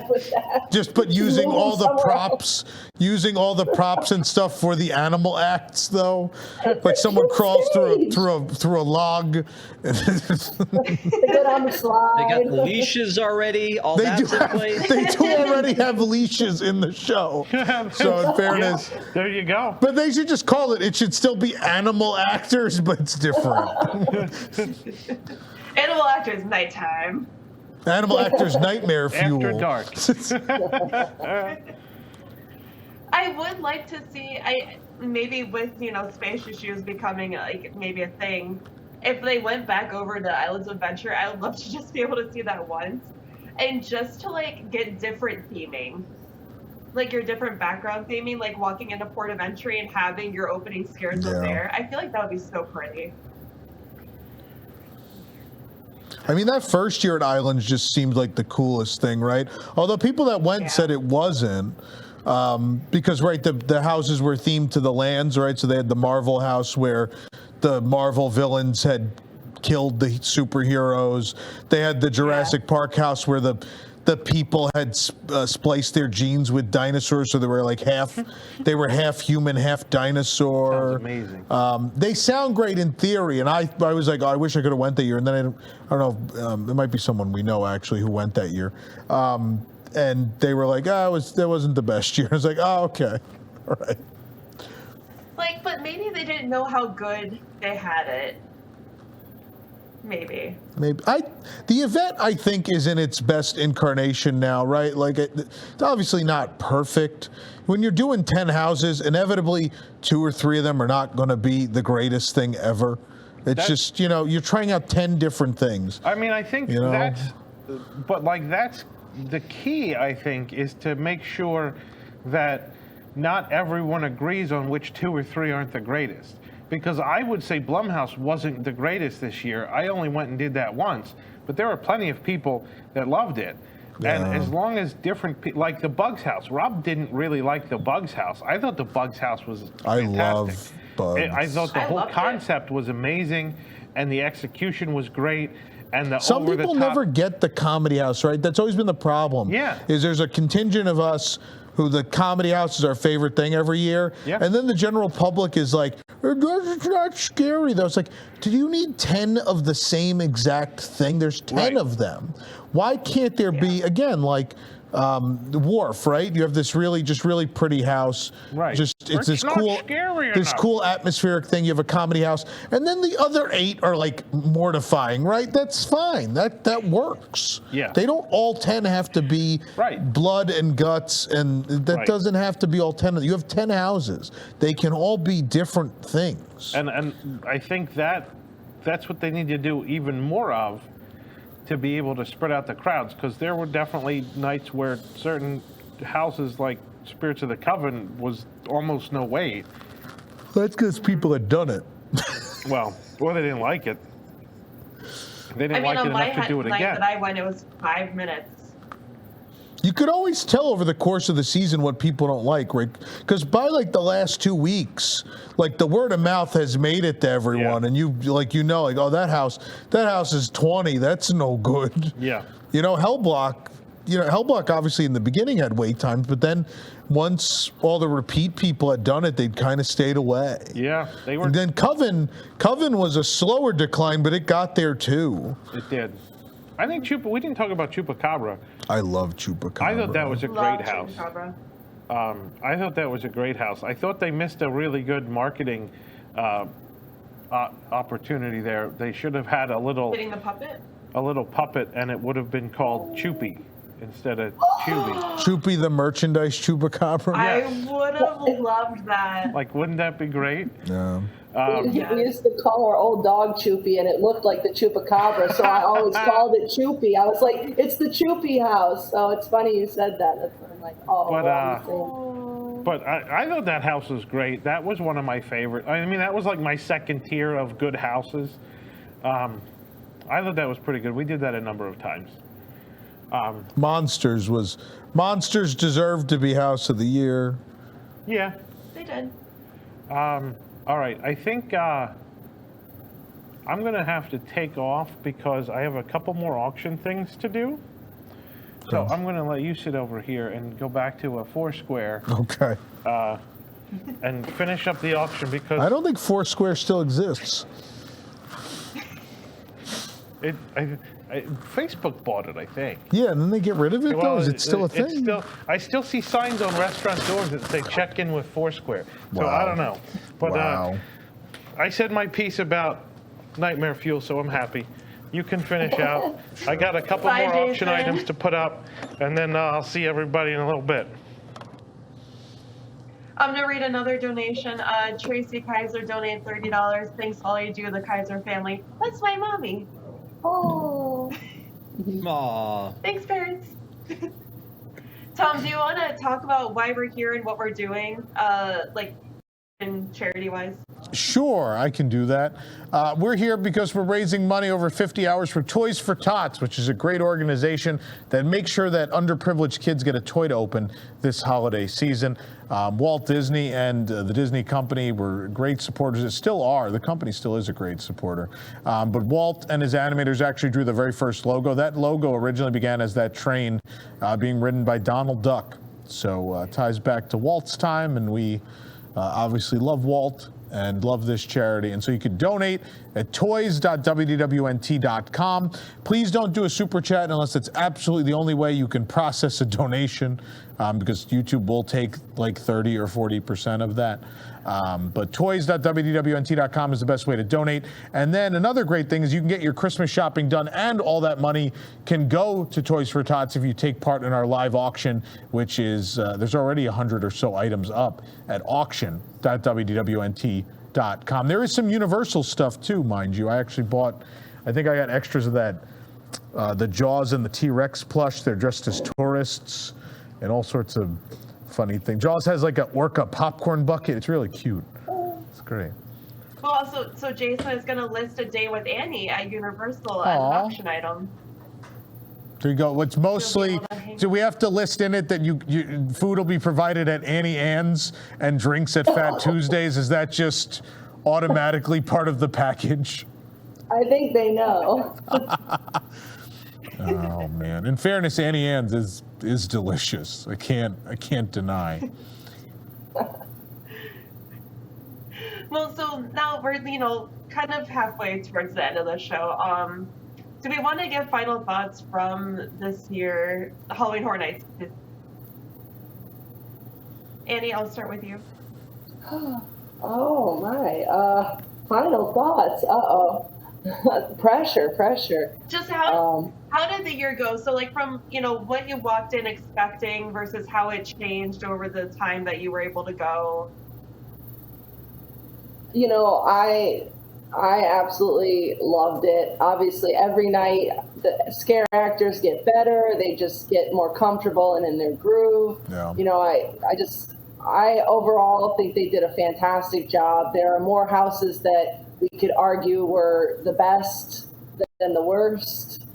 with that. Just using all the props and stuff for the animal acts, though. Like someone crawls through a log. They get on the slide. They got leashes already. They do already have leashes in the show. So in fairness, there you go. But they should just call it. It should still be Animal Actors, but it's different. Animal Actors nighttime. Animal Actors Nightmare Fuel. After dark. I would like to see, maybe with, space issues becoming like maybe a thing, if they went back over to Islands of Adventure, I would love to just be able to see that once. And just to like get different theming. Like your different background theming, like walking into Port of Entry and having your opening scares up there. I feel like that would be so pretty. I mean, that first year at Islands just seemed like the coolest thing, right? Although people that went said it wasn't, because, right, the houses were themed to the lands, right? So they had the Marvel house where the Marvel villains had killed the superheroes. They had the Jurassic Park house where the people had spliced their genes with dinosaurs, so they were like half human, half dinosaur. Sounds amazing. They sound great in theory, and I was like, oh, I wish I could have went that year. And then I don't know, there might be someone we know actually who went that year, and they were like, that wasn't the best year. I was like, oh, okay, all right. Like, but maybe they didn't know how good they had it. Maybe. The event, I think, is in its best incarnation now, right? Like, it's obviously not perfect. When you're doing 10 houses, inevitably 2 or 3 of them are not going to be the greatest thing ever. It's just, you're trying out 10 different things. I mean, I think that's the key, I think, is to make sure that not everyone agrees on which 2 or 3 aren't the greatest. Because I would say Blumhouse wasn't the greatest this year. I only went and did that once, but there were plenty of people that loved it. Yeah. And as long as different people, like the Bugs house, Rob didn't really like the Bugs house. I thought the Bugs house was fantastic. I love Bugs. I thought the whole concept was amazing, and the execution was great. And some people never get the comedy house, right? That's always been the problem. Yeah. Is there's a contingent of us who the comedy house is our favorite thing every year. Yeah. And then the general public is like, it's not scary though. It's like, do you need 10 of the same exact thing? There's 10 of them. Why can't there be, again, like the Wharf, right? You have this really pretty house. Right. It's this cool atmospheric thing. You have a comedy house. And then the other 8 are like mortifying, right? That's fine. That works. Yeah. They don't all 10 have to be blood and guts, and that doesn't have to be all 10. You have 10 houses. They can all be different things. And I think that's what they need to do even more of, to be able to spread out the crowds, because there were definitely nights where certain houses like Spirits of the Coven was almost no wait. That's because people had done it. Well, or they didn't like it. They didn't like it enough to do it again. That I went, it was 5 minutes. You could always tell over the course of the season what people don't like, right? Because by like the last 2 weeks, like the word of mouth has made it to everyone, and oh, that house is 20. That's no good. Yeah. Hellblock obviously in the beginning had wait times, but then once all the repeat people had done it, they'd kind of stayed away. Yeah, they were. And then Coven was a slower decline, but it got there too. It did. I think we didn't talk about Chupacabra. I love Chupacabra. I thought that was a great house. I thought that was a great house. I thought they missed a really good marketing opportunity there. They should have had a little puppet, and it would have been called Choopy instead of Chewy. Choopy the merchandise Chupacabra. I would have loved that. Like, wouldn't that be great? Yeah. We used to call our old dog Choopy, and it looked like the Chupacabra, so I always called it Choopy. I was like, it's the Choopy house. So it's funny you said that. That's what I'm like, But I thought that house was great. That was one of my favorite. I mean, that was like my second tier of good houses. I thought that was pretty good. We did that a number of times. Monsters deserved to be House of the Year. Yeah. They did. All right, I think I'm going to have to take off because I have a couple more auction things to do. So I'm going to let you sit over here and go back to a Foursquare. Okay. And finish up the auction because... I don't think Foursquare still exists. Facebook bought it, I think. Yeah, and then they get rid of it, though? Is it still a thing? I still see signs on restaurant doors that say check in with Foursquare. So Wow. I don't know. But I said my piece about Nightmare Fuel, so I'm happy. You can finish out. I got a couple more auction items to put up, and then I'll see everybody in a little bit. I'm going to read another donation. Tracy Kaiser donated $30. Thanks all you do, the Kaiser family. That's my mommy. Oh. Aww. Thanks, parents. Tom, do you want to talk about why we're here and what we're doing? charity-wise? Sure, I can do that. We're here because we're raising money over 50 hours for Toys for Tots, which is a great organization that makes sure that underprivileged kids get a toy to open this holiday season. Walt Disney and the Disney Company were great supporters. It still are. The company still is a great supporter. But Walt and his animators actually drew the very first logo. That logo originally began as that train being ridden by Donald Duck. So ties back to Walt's time, and we obviously love Walt and love this charity. And so you could donate at toys.wdwnt.com. Please don't do a super chat unless it's absolutely the only way you can process a donation, because YouTube will take like 30 or 40% of that. But toys.wdwnt.com is the best way to donate. And then another great thing is you can get your Christmas shopping done, and all that money can go to Toys for Tots if you take part in our live auction, which is, there's already 100 or so items up at auction.wdwnt.com. There is some Universal stuff too, mind you. I think I got extras of that, the Jaws and the T-Rex plush. They're dressed as tourists and all sorts of funny thing. Jaws has like an orca popcorn bucket. It's really cute. It's great. Well, so Jason is going to list a day with Annie at Universal as an auction item. There you go. What's mostly, do we have to list in it that you food will be provided at Annie Ann's and drinks at Fat Tuesdays? Is that just automatically part of the package? I think they know. Oh man! In fairness, Annie Ann's is delicious. I can't deny. Well, so now we're kind of halfway towards the end of the show. Do we want to give final thoughts from this year Halloween Horror Nights? Annie, I'll start with you. Oh my! Final thoughts. Pressure. Just how did the year go? So like from what you walked in expecting versus how it changed over the time that you were able to go. I absolutely loved it. Obviously, every night the scare actors get better. They just get more comfortable and in their groove. Yeah. I overall think they did a fantastic job. There are more houses that we could argue were the best than the worst.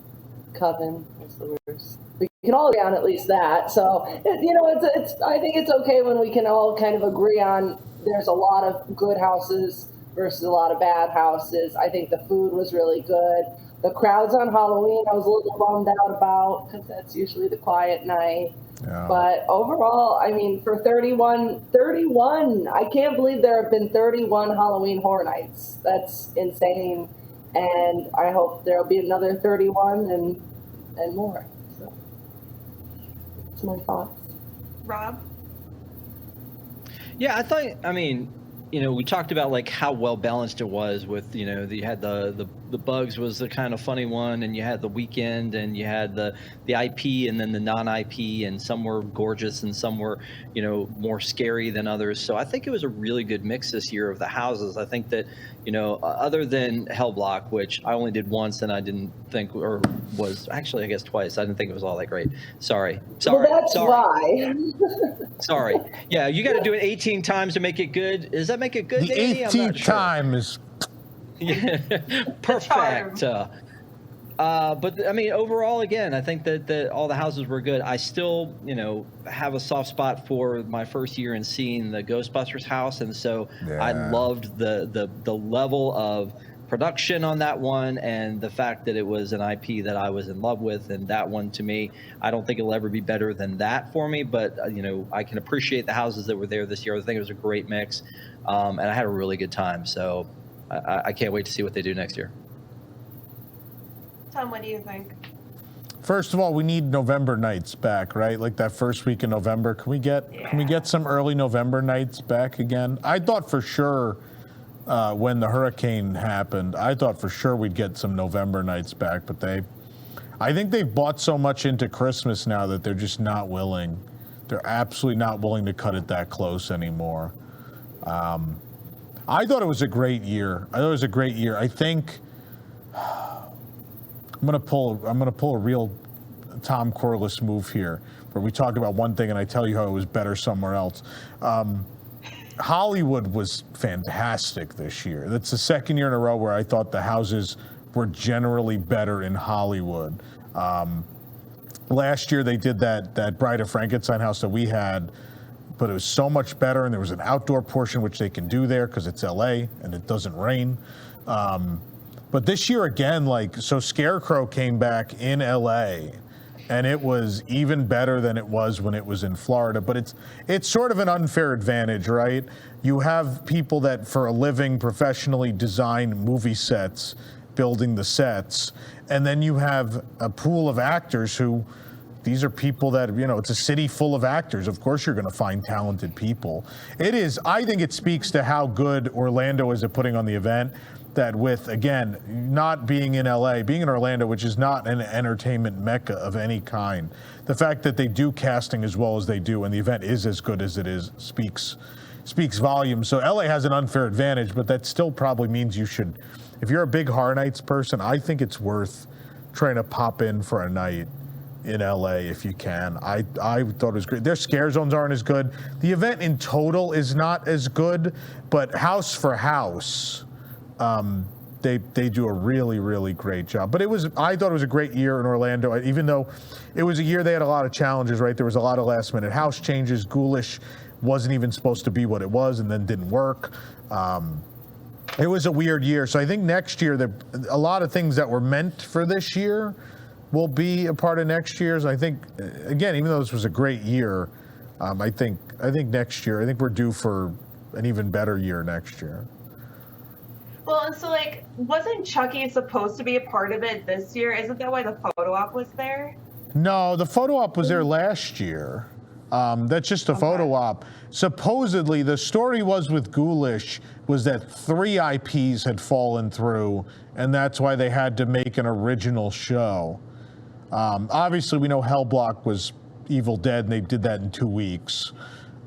Coven was the worst. We can all agree on at least that. So, I think it's okay when we can all kind of agree on there's a lot of good houses versus a lot of bad houses. I think the food was really good. The crowds on Halloween, I was a little bummed out about because that's usually the quiet night. Yeah. But overall, I mean, for 31, I can't believe there have been 31 Halloween Horror Nights. That's insane. And I hope there'll be another 31 and more. So that's my thoughts. Rob? Yeah, we talked about like how well balanced it was with, you had the Bugs was the kind of funny one, and you had the Weekend, and you had the IP and then the non-IP, and some were gorgeous and some were, more scary than others. So I think it was a really good mix this year of the houses. I think that, other than Hellblock, which I only did once and I didn't think, or was actually, I guess twice. I didn't think it was all that great. Sorry. Well, that's why. Sorry. Yeah, you got to do it 18 times to make it good. Does that make it good? The 18th time is. Yeah, perfect. But I mean, overall, again, I think that all the houses were good. I still, have a soft spot for my first year in seeing the Ghostbusters house, and so I loved the level of production on that one, and the fact that it was an IP that I was in love with, and that one to me, I don't think it'll ever be better than that for me. But I can appreciate the houses that were there this year. I think it was a great mix, and I had a really good time. So I can't wait to see what they do next year. Tom, what do you think? First of all, we need November nights back, right? Like that first week in November. Can we get some early November nights back again? I thought for sure when the hurricane happened, I thought for sure we'd get some November nights back, but I think they've bought so much into Christmas now that they're just not willing. They're absolutely not willing to cut it that close anymore. I thought it was a great year. I think I'm gonna pull a real Tom Corliss move here, where we talk about one thing and I tell you how it was better somewhere else. Hollywood was fantastic this year. That's the second year in a row where I thought the houses were generally better in Hollywood. Last year they did that Bride of Frankenstein house that we had, but it was so much better, and there was an outdoor portion which they can do there because it's LA and it doesn't rain. But this year again, so Scarecrow came back in LA, and it was even better than it was when it was in Florida. But it's sort of an unfair advantage, right? You have people that for a living professionally design movie sets, building the sets, and then you have a pool of actors who, these are people that, it's a city full of actors. Of course you're going to find talented people. I think it speaks to how good Orlando is at putting on the event, that with, again, not being in LA, being in Orlando, which is not an entertainment mecca of any kind, the fact that they do casting as well as they do and the event is as good as it is speaks volumes. So LA has an unfair advantage, but that still probably means you should, if you're a big Horror Nights person, I think it's worth trying to pop in for a night in LA if you can. I thought it was great. Their scare zones aren't as good. The event in total is not as good, but house for house, they do a really, really great job. But I thought it was a great year in Orlando, even though it was a year they had a lot of challenges, right? There was a lot of last minute house changes. Ghoulish wasn't even supposed to be what it was and then didn't work. It was a weird year. So I think next year, a lot of things that were meant for this year will be a part of next year's. I think, again, even though this was a great year, I think next year, I think we're due for an even better year next year. Well, and so wasn't Chucky supposed to be a part of it this year? Isn't that why the photo op was there? No, the photo op was there last year. That's just a photo op. Supposedly, the story was with Ghoulish was that 3 IPs had fallen through, and that's why they had to make an original show. Obviously, we know Hellblock was Evil Dead, and they did that in 2 weeks.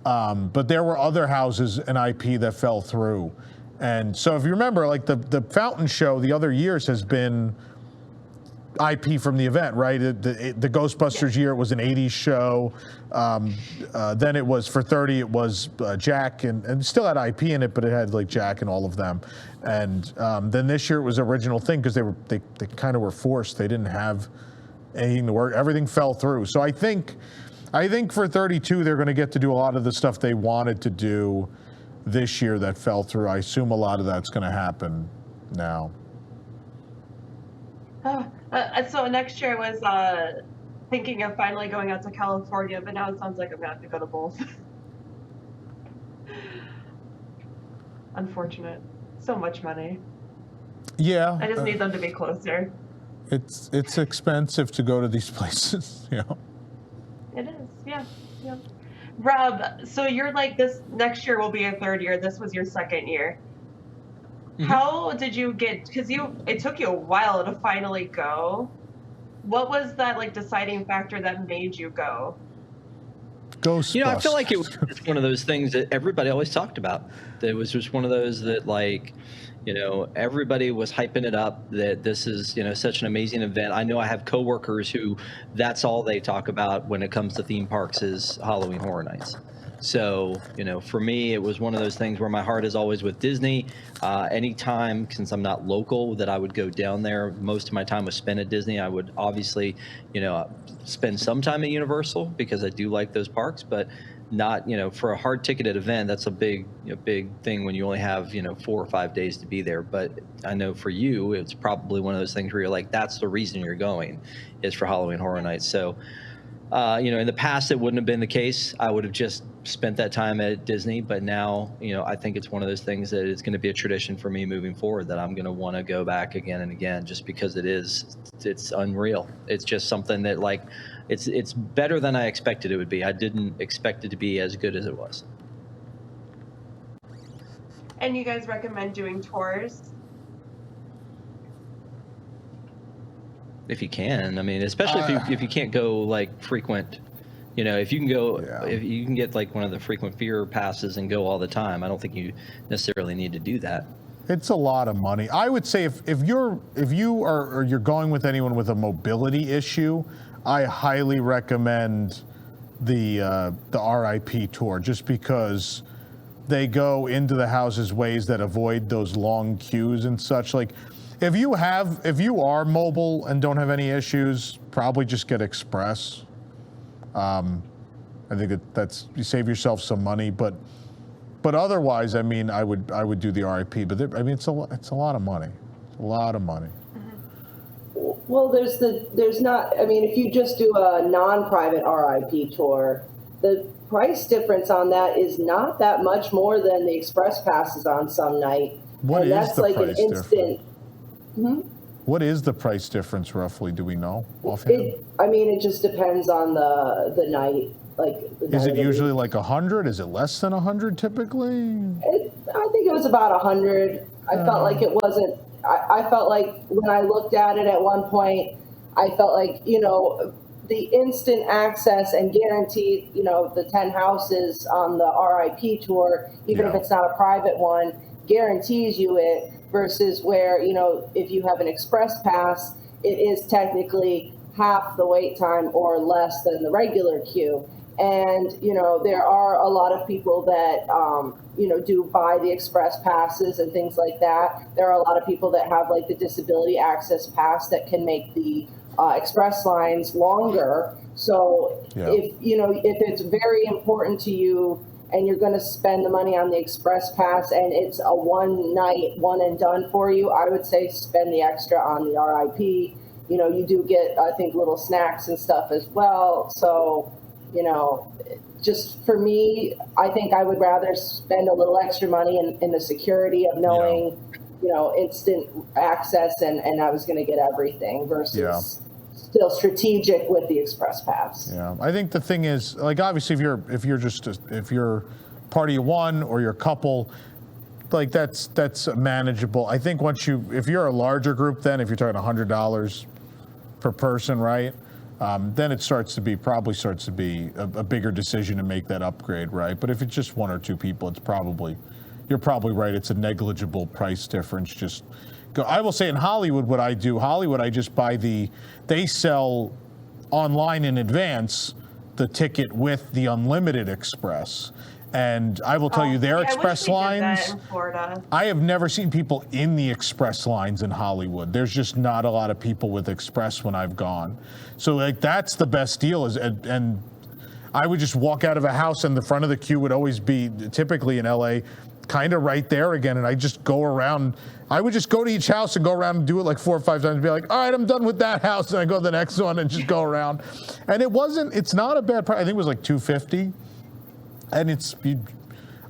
But there were other houses and IP that fell through. And so if you remember, the Fountain Show the other years has been IP from the event, right? The Ghostbusters year, it was an 80s show. Then it was, for 30, it was Jack, and still had IP in it, but it had Jack and all of them. And then this year it was original thing because they kind of were forced. They didn't have anything to work. Everything fell through. So I think for 32, they're going to get to do a lot of the stuff they wanted to do this year that fell through. I assume a lot of that's going to happen now. So next year I was thinking of finally going out to California, but now it sounds like I'm going to have to go to both. Unfortunate. So much money. Yeah. I just need them to be closer. It's expensive to go to these places, It is, yeah. Rob, so you're this next year will be your 3rd year. This was your 2nd year. Mm-hmm. How did you get, because it took you a while to finally go. What was that deciding factor that made you go? Ghostbusters. I feel like it was one of those things that everybody always talked about. It was just one of those that everybody was hyping it up, that this is, such an amazing event. I know I have coworkers who that's all they talk about when it comes to theme parks is Halloween Horror Nights. So, for me, it was one of those things where my heart is always with Disney. Anytime, since I'm not local, that I would go down there, most of my time was spent at Disney. I would obviously, spend some time at Universal because I do like those parks, but not, for a hard ticketed event, that's a big thing when you only have, 4 or 5 days to be there. But I know for you, it's probably one of those things where you're that's the reason you're going is for Halloween Horror Nights. So, in the past, it wouldn't have been the case. I would have just spent that time at Disney. But now, I think it's one of those things that it's going to be a tradition for me moving forward that I'm going to want to go back again and again just because it's unreal. It's just something that it's better than I expected it would be. I didn't expect it to be as good as it was. And you guys recommend doing tours? If you can, especially if you can't go frequent, if you can go, if you can get one of the frequent fear passes and go all the time, I don't think you necessarily need to do that. It's a lot of money. I would say if you're going with anyone with a mobility issue, I highly recommend the RIP tour, just because they go into the houses ways that avoid those long queues and such. Like, if you are mobile and don't have any issues, probably just get express. I think that's you save yourself some money, but otherwise, I mean, I would do the RIP. But it's a lot of money, a lot of money. Well, there's not. I mean, if you just do a non-private RIP tour, the price difference on that is not that much more than the express passes on some night. What and is that's the like price an instant. What is the price difference roughly? Do we know offhand? It just depends on the night. Is it usually like 100? Is it less than 100 typically? I think it was about 100. I felt like it wasn't. I felt like when I looked at it at one point, I felt like, the instant access and guaranteed, the 10 houses on the RIP tour, even if it's not a private one, guarantees you it, versus where, if you have an express pass, it is technically half the wait time or less than the regular queue. And, there are a lot of people that, do buy the express passes and things like that. There are a lot of people that have like the disability access pass that can make the express lines longer. So if it's very important to you and you're going to spend the money on the express pass and it's a one night, one and done for you, I would say spend the extra on the RIP. You do get, I think, little snacks and stuff as well. So, just for me, I think I would rather spend a little extra money in the security of knowing, instant access and I was going to get everything versus still strategic with the express pass. Yeah, I think the thing is, like, obviously if you're party of one or you're a couple, like that's manageable. I think if you're a larger group, then if you're talking $100 per person, right? Then it probably starts to be a bigger decision to make that upgrade, right? But if it's just one or two people, you're probably right. It's a negligible price difference. Just go. I will say in Hollywood, I just buy they sell online in advance the ticket with the unlimited express. And I will tell you, their express lines, I have never seen people in the express lines in Hollywood. There's just not a lot of people with express when I've gone. So like that's the best deal and I would just walk out of a house and the front of the queue would always be typically in LA kind of right there again. And I just go around. I would just go to each house and go around and do it like 4 or 5 times and be like, all right, I'm done with that house. And I go to the next one and just go around. And it's not a bad price. I think it was like $250. And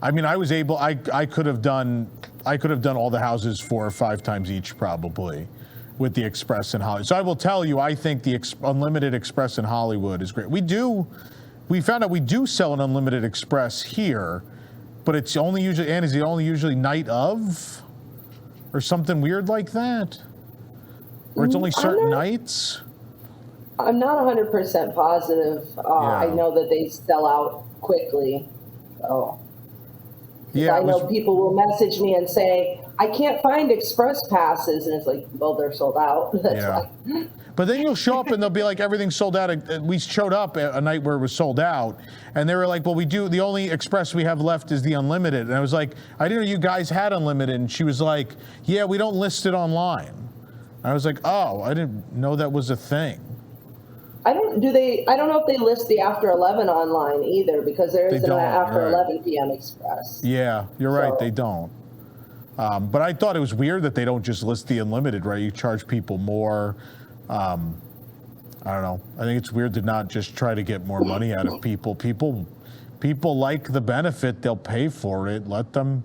I could have done all the houses 4 or 5 times each probably with the express in Hollywood. So I will tell you, I think the unlimited express in Hollywood is great. We found out we do sell an unlimited express here, but it's only usually night of or something weird like that? Or it's only certain nights? I'm not 100% positive. I know that they sell out quickly. So I know people will message me and say, I can't find express passes. And it's like, well, they're sold out. That's why. But then you'll show up and they'll be like, everything's sold out. We showed up a night where it was sold out. And they were like, well, the only express we have left is the unlimited. And I was like, I didn't know you guys had unlimited. And she was like, yeah, we don't list it online. I was like, oh, I didn't know that was a thing. I don't know if they list the after 11 online either, because there is an after 11 p.m. express. Yeah, you're right. They don't. But I thought it was weird that they don't just list the unlimited, right? You charge people more. I don't know. I think it's weird to not just try to get more money out of people. People like the benefit. They'll pay for it. Let them.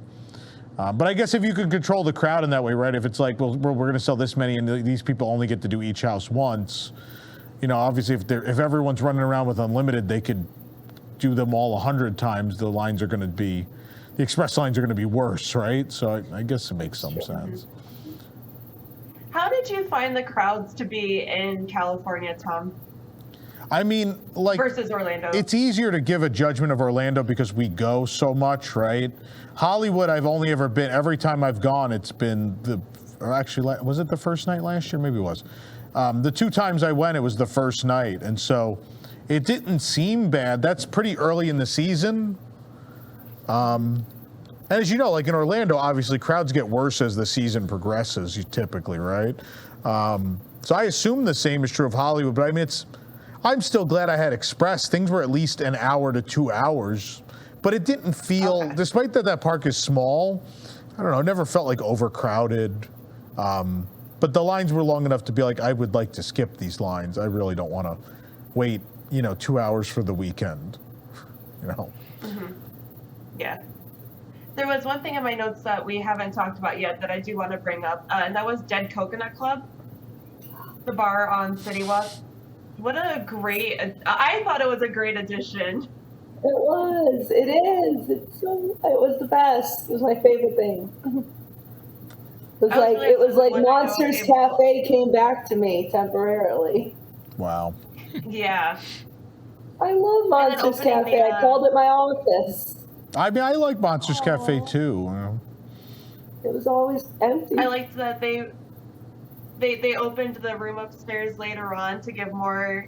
But I guess if you could control the crowd in that way, right? If it's like, well, we're going to sell this many and these people only get to do each house once. Obviously, if everyone's running around with unlimited, they could do them all 100 times. The express lines are going to be worse, right? So I guess it makes some sense. How did you find the crowds to be in California, Tom? I mean, like, versus Orlando. It's easier to give a judgment of Orlando because we go so much, right? Hollywood, I've only ever been, every time I've gone, it's been was it the first night last year? Maybe it was. The 2 times I went, it was the first night. And so it didn't seem bad. That's pretty early in the season. And as you know, like in Orlando, obviously crowds get worse as the season progresses, typically, right? So I assume the same is true of Hollywood, but I mean, I'm still glad I had Express. Things were at least an hour to 2 hours, but it didn't feel, despite that park is small, I don't know, it never felt like overcrowded. But the lines were long enough to be like, I would like to skip these lines. I really don't want to wait, 2 hours for the weekend, Mm-hmm. Yeah. There was one thing in my notes that we haven't talked about yet that I do want to bring up, and that was Dead Coconut Club, the bar on City Walk. What a great, I thought it was a great addition. It was. It is. It was the best. It was my favorite thing. It was like Monsters Cafe came back to me temporarily. Wow. Yeah. I love Monsters Cafe. I called it my office. I mean, I like Monsters Cafe too. It was always empty. I liked that they opened the room upstairs later on to give more,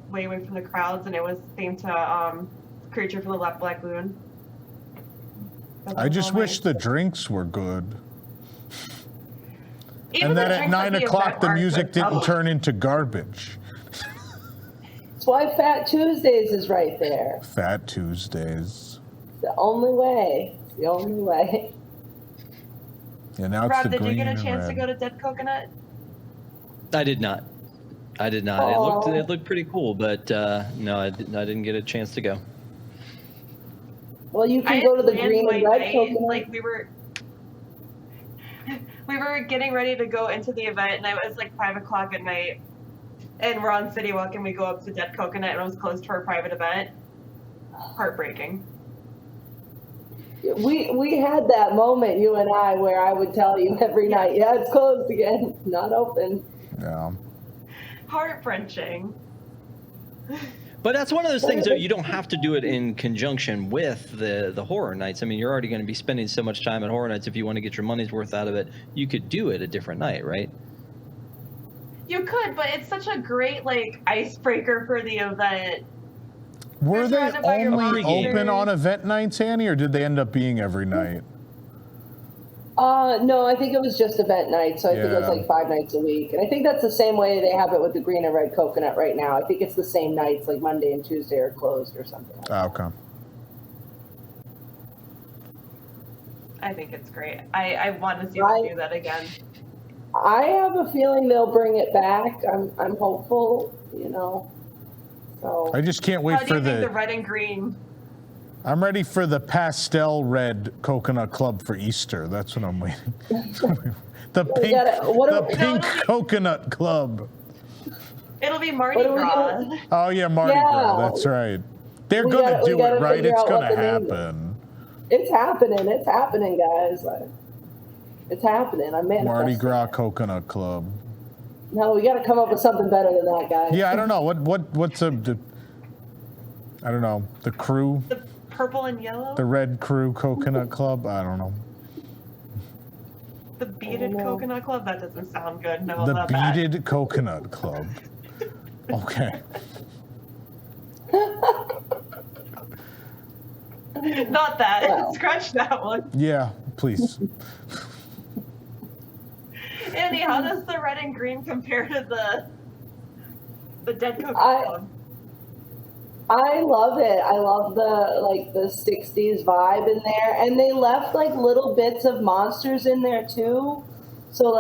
way away from the crowds, and it was themed to Creature from the Black Lagoon. I just wish the drinks were good. Even and that at 9 o'clock the music didn't turn into garbage. That's why Fat Tuesdays is right there. Fat Tuesdays. It's the only way. It's the only way. Yeah, now Rob, it's the did you green get a chance and to go to Dead Coconut? I did not. Oh. It looked pretty cool, but no, I didn't get a chance to go. Well, you can go to the green and red coconut. Like we were getting ready to go into the event, and it was like 5 o'clock at night, and we're on City Walk, and we go up to Dead Coconut, and it was closed for a private event. Heartbreaking. We had that moment, you and I, where I would tell you every night, yeah, it's closed again, not open. Yeah. Heart-wrenching. But that's one of those things that you don't have to do it in conjunction with the horror nights. I mean, you're already going to be spending so much time at horror nights. If you want to get your money's worth out of it, you could do it a different night, right? You could, but it's such a great icebreaker for the event. Were they only monsters. open on event nights, Annie, or did they end up being every night? No, I think it was just event night, so I think it was Yeah. like 5 nights a week. And I think that's the same way they have it with the green and red coconut right now. I think it's the same nights, like Monday and Tuesday are closed or something like that. Okay. I think it's great. I want to see them do that again. I have a feeling they'll bring it back. I'm hopeful, So I just can't wait How do for you think the red and green? I'm ready for the pastel red coconut club for Easter. That's what I'm waiting. the pink coconut club. It'll be Mardi Gras. Oh yeah, Mardi Gras. That's right. They're gonna do it, right? It's gonna happen. It's happening. It's happening, guys. It's happening. I'm manifesting. Mardi Gras Coconut Club. No, we got to come up with something better than that, guys. Yeah, I don't know. What's I don't know. The crew. The purple and yellow. The Red Crew Coconut Club. I don't know. The beaded coconut club. That doesn't sound good. No, The love Beaded Coconut Club. Okay. Not that. Wow. Scratch that one. Yeah, please. Andy, how does the red and green compare to the Dead Coconut Club? I love it. I love the 60s vibe in there. And they left little bits of monsters in there too. So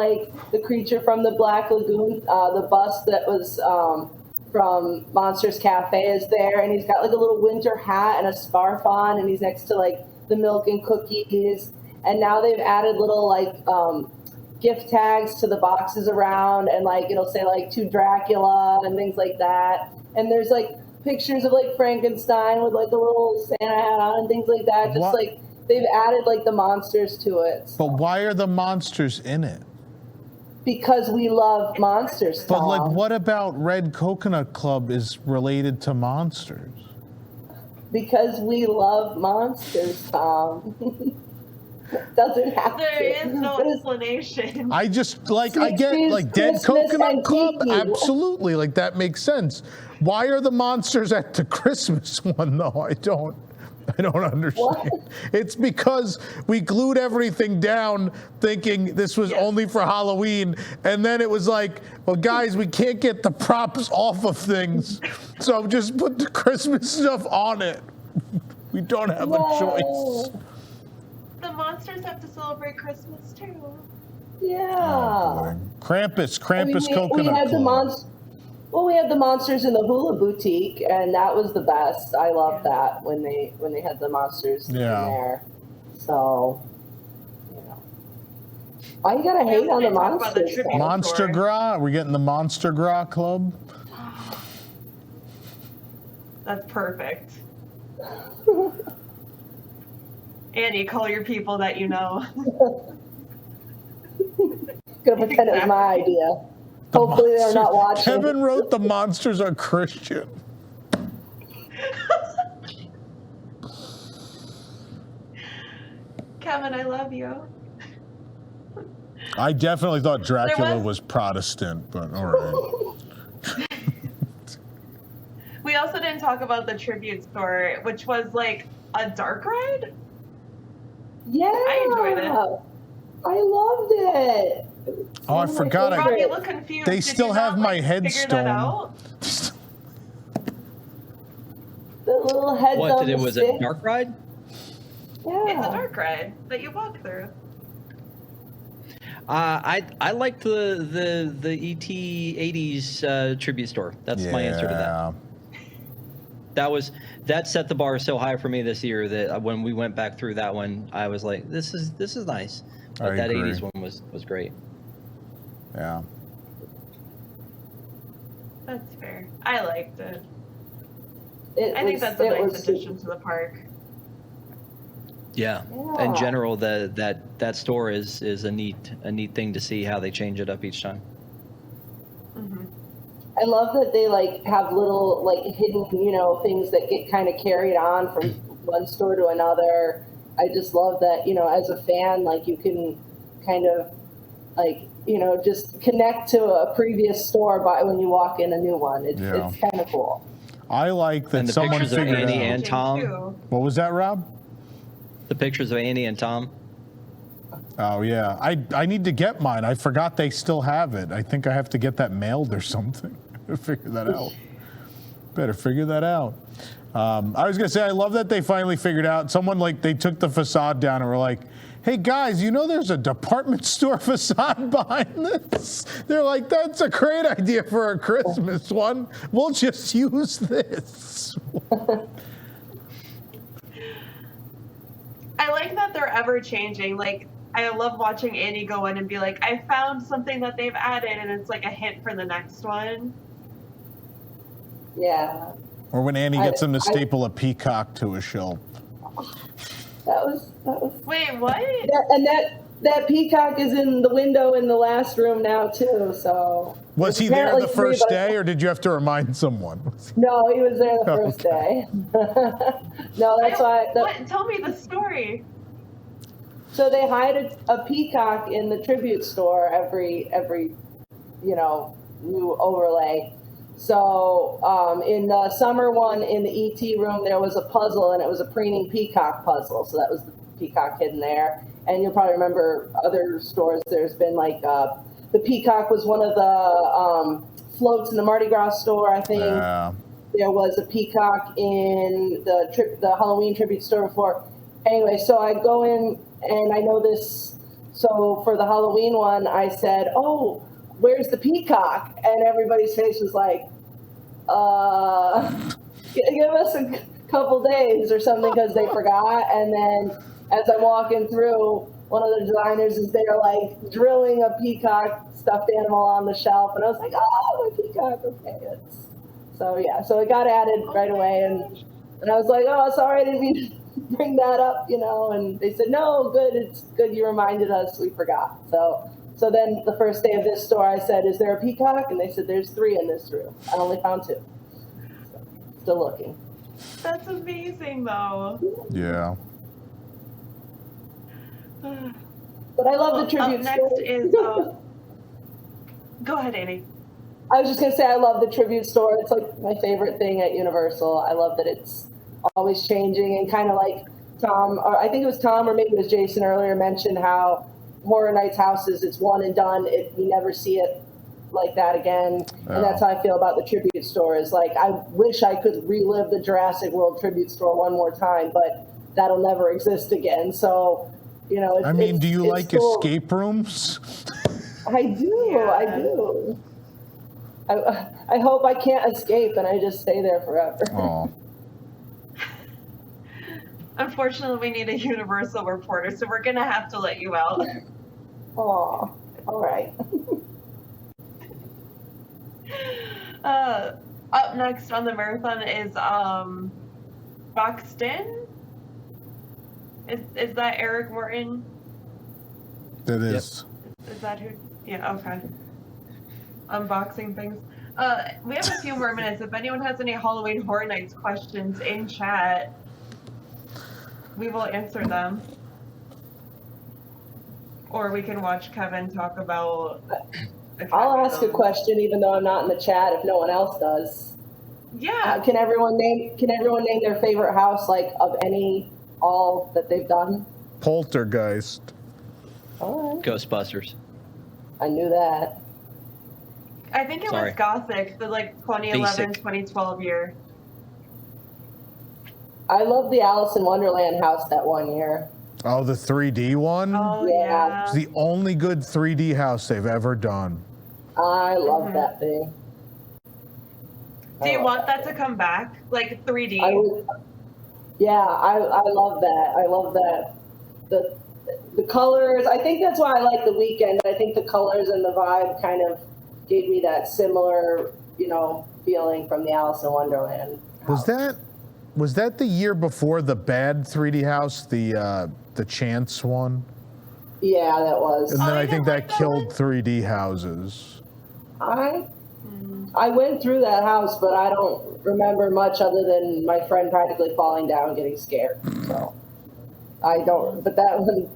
the creature from the Black Lagoon, the bus that was from Monsters Cafe is there, and he's got a little winter hat and a scarf on, and he's next to the milk and cookies. And now they've added little gift tags to the boxes around, and it'll say to Dracula and things like that. And there's pictures of Frankenstein with a little Santa hat on and things like that. Just they've added the monsters to it. But why are the monsters in it? Because we love monsters, But Tom. what about Red Coconut Club is related to monsters? Because we love monsters, Tom. Doesn't have There to. is no explanation. I just I get 60s Dead Christmas Coconut and Club. Tiki. Absolutely, that makes sense. Why are the monsters at the Christmas one though? I don't. I don't understand. What? It's because we glued everything down thinking this was only for Halloween. And then it was like, well, guys, we can't get the props off of things. So just put the Christmas stuff on it. We don't have a choice. The monsters have to celebrate Christmas too. Yeah. Oh, Krampus, I mean, Coconut we had Club. we had the monsters in the Hula Boutique, and that was the best. I loved that when they had the monsters in there. So, you know, why you gotta hate on the monsters? Monster Gras? Are we getting the Monster Gras Club? That's perfect. Annie, call your people that you know. Gonna pretend it was my idea. Hopefully they're not watching. Kevin wrote the monsters are Christian. Kevin, I love you. I definitely thought Dracula was Protestant, but all right. We also didn't talk about the tribute store, which was like a dark ride. Yeah, I enjoyed it. I loved it. Oh, I forgot. Rob, you look confused. They Did still you have not, my like, headstone. figure that out? The little heads What on did it? the Was stick. it dark ride? Yeah. It's a dark ride that you walk through. I liked the ET 80s tribute store. That's my answer to that. That set the bar so high for me this year that when we went back through that one, I was like, this is nice. But that agree. 80s one was great. Yeah. That's fair. I liked it. I was- think that's a it nice was- addition to the park. Yeah. Yeah. In general, that store is a neat thing to see how they change it up each time. Hmm. I love that they like have little like hidden, things that get kind of carried on from one store to another. I just love that, as a fan, like you can kind of like, just connect to a previous store when you walk in a new one. It's kind of cool. I like that And the someone pictures of figured Annie out. and Tom. Too. What was that, Rob? The pictures of Annie and Tom. Oh yeah, I need to get mine. I forgot they still have it. I think I have to get that mailed or something. Figure that out. Better figure that out. I was gonna say I love that they finally figured out. Someone they took the facade down and were like, "Hey guys, there's a department store facade behind this." They're like, "That's a great idea for a Christmas one. We'll just use this." I like that they're ever changing. Like, I love watching Annie go in and be like, I found something that they've added, and it's like a hint for the next one. Yeah. Or when Annie gets him to staple a peacock to a shelf. That was. Wait, what? And that peacock is in the window in the last room now too. So. Was he there the first day, or did you have to remind someone? No, he was there the first day. No, that's why. What? Tell me the story. So they hide a peacock in the tribute store every new overlay. So in the summer one in the ET room, there was a puzzle, and it was a preening peacock puzzle. So that was the peacock hidden there. And you'll probably remember other stores. There's been the peacock was one of the floats in the Mardi Gras store, I think. There was a peacock in the Halloween tribute store before. Anyway, so I go in and I know this. So for the Halloween one, I said, "Oh, where's the peacock?" And everybody's face was like, give us a couple days or something, because they forgot. And then as I'm walking through, one of the designers is there like drilling a peacock stuffed animal on the shelf. And I was like, "Oh, my peacock, okay." So yeah, so it got added right away. And I was like, "Oh, sorry, I didn't mean to bring that up, And they said, "No, good, it's good you reminded us, we forgot." So then the first day of this store, I said, "Is there a peacock?" And they said, "There's 3 in this room." I only found 2. So, still looking. That's amazing, though. Yeah. But I love the tribute Up next store. is. Go ahead, Annie. I was just going to say, I love the tribute store. It's like my favorite thing at Universal. I love that it's always changing, and kind of like Tom, or I think it was Tom, or maybe it was Jason earlier, mentioned how Horror Nights houses, it's one and done. You never see it like that again. And that's how I feel about the tribute store. Is like, I wish I could relive the Jurassic World tribute store one more time, but that'll never exist again. So, you know, I mean, do you like cool. escape rooms? I do. Yeah. I do. I hope I can't escape and I just stay there forever. Oh. Unfortunately, we need a Universal reporter, so we're gonna have to let you out. Aw, all right. Up next on the marathon is Boxed In. Is that Eric Morton? It is. Is that who? Yeah. Okay. Unboxing things. We have a few more minutes. If anyone has any Halloween Horror Nights questions in chat, we will answer them. Or we can watch Kevin talk about. I'll ask a question even though I'm not in the chat if no one else does. Yeah. Can everyone name their favorite house, like of all that they've done? Poltergeist. All right. Ghostbusters. I knew that. I think it was Gothic, the like 2011, 2012 year. I love the Alice in Wonderland house that one year. Oh, the 3D one? Oh, Yeah. yeah. It's the only good 3D house they've ever done. I love that thing. Do you want that to come back? Like 3D? I love that. I love that. The colors, I think that's why I like The Weeknd. I think the colors and the vibe kind of gave me that similar, feeling from the Alice in Wonderland house. Was that the year before the bad 3D house, the Chance one? Yeah, that was. And then I you think didn't like that that killed one? 3D houses. I went through that house, but I don't remember much other than my friend practically falling down, getting scared. So I don't. But that was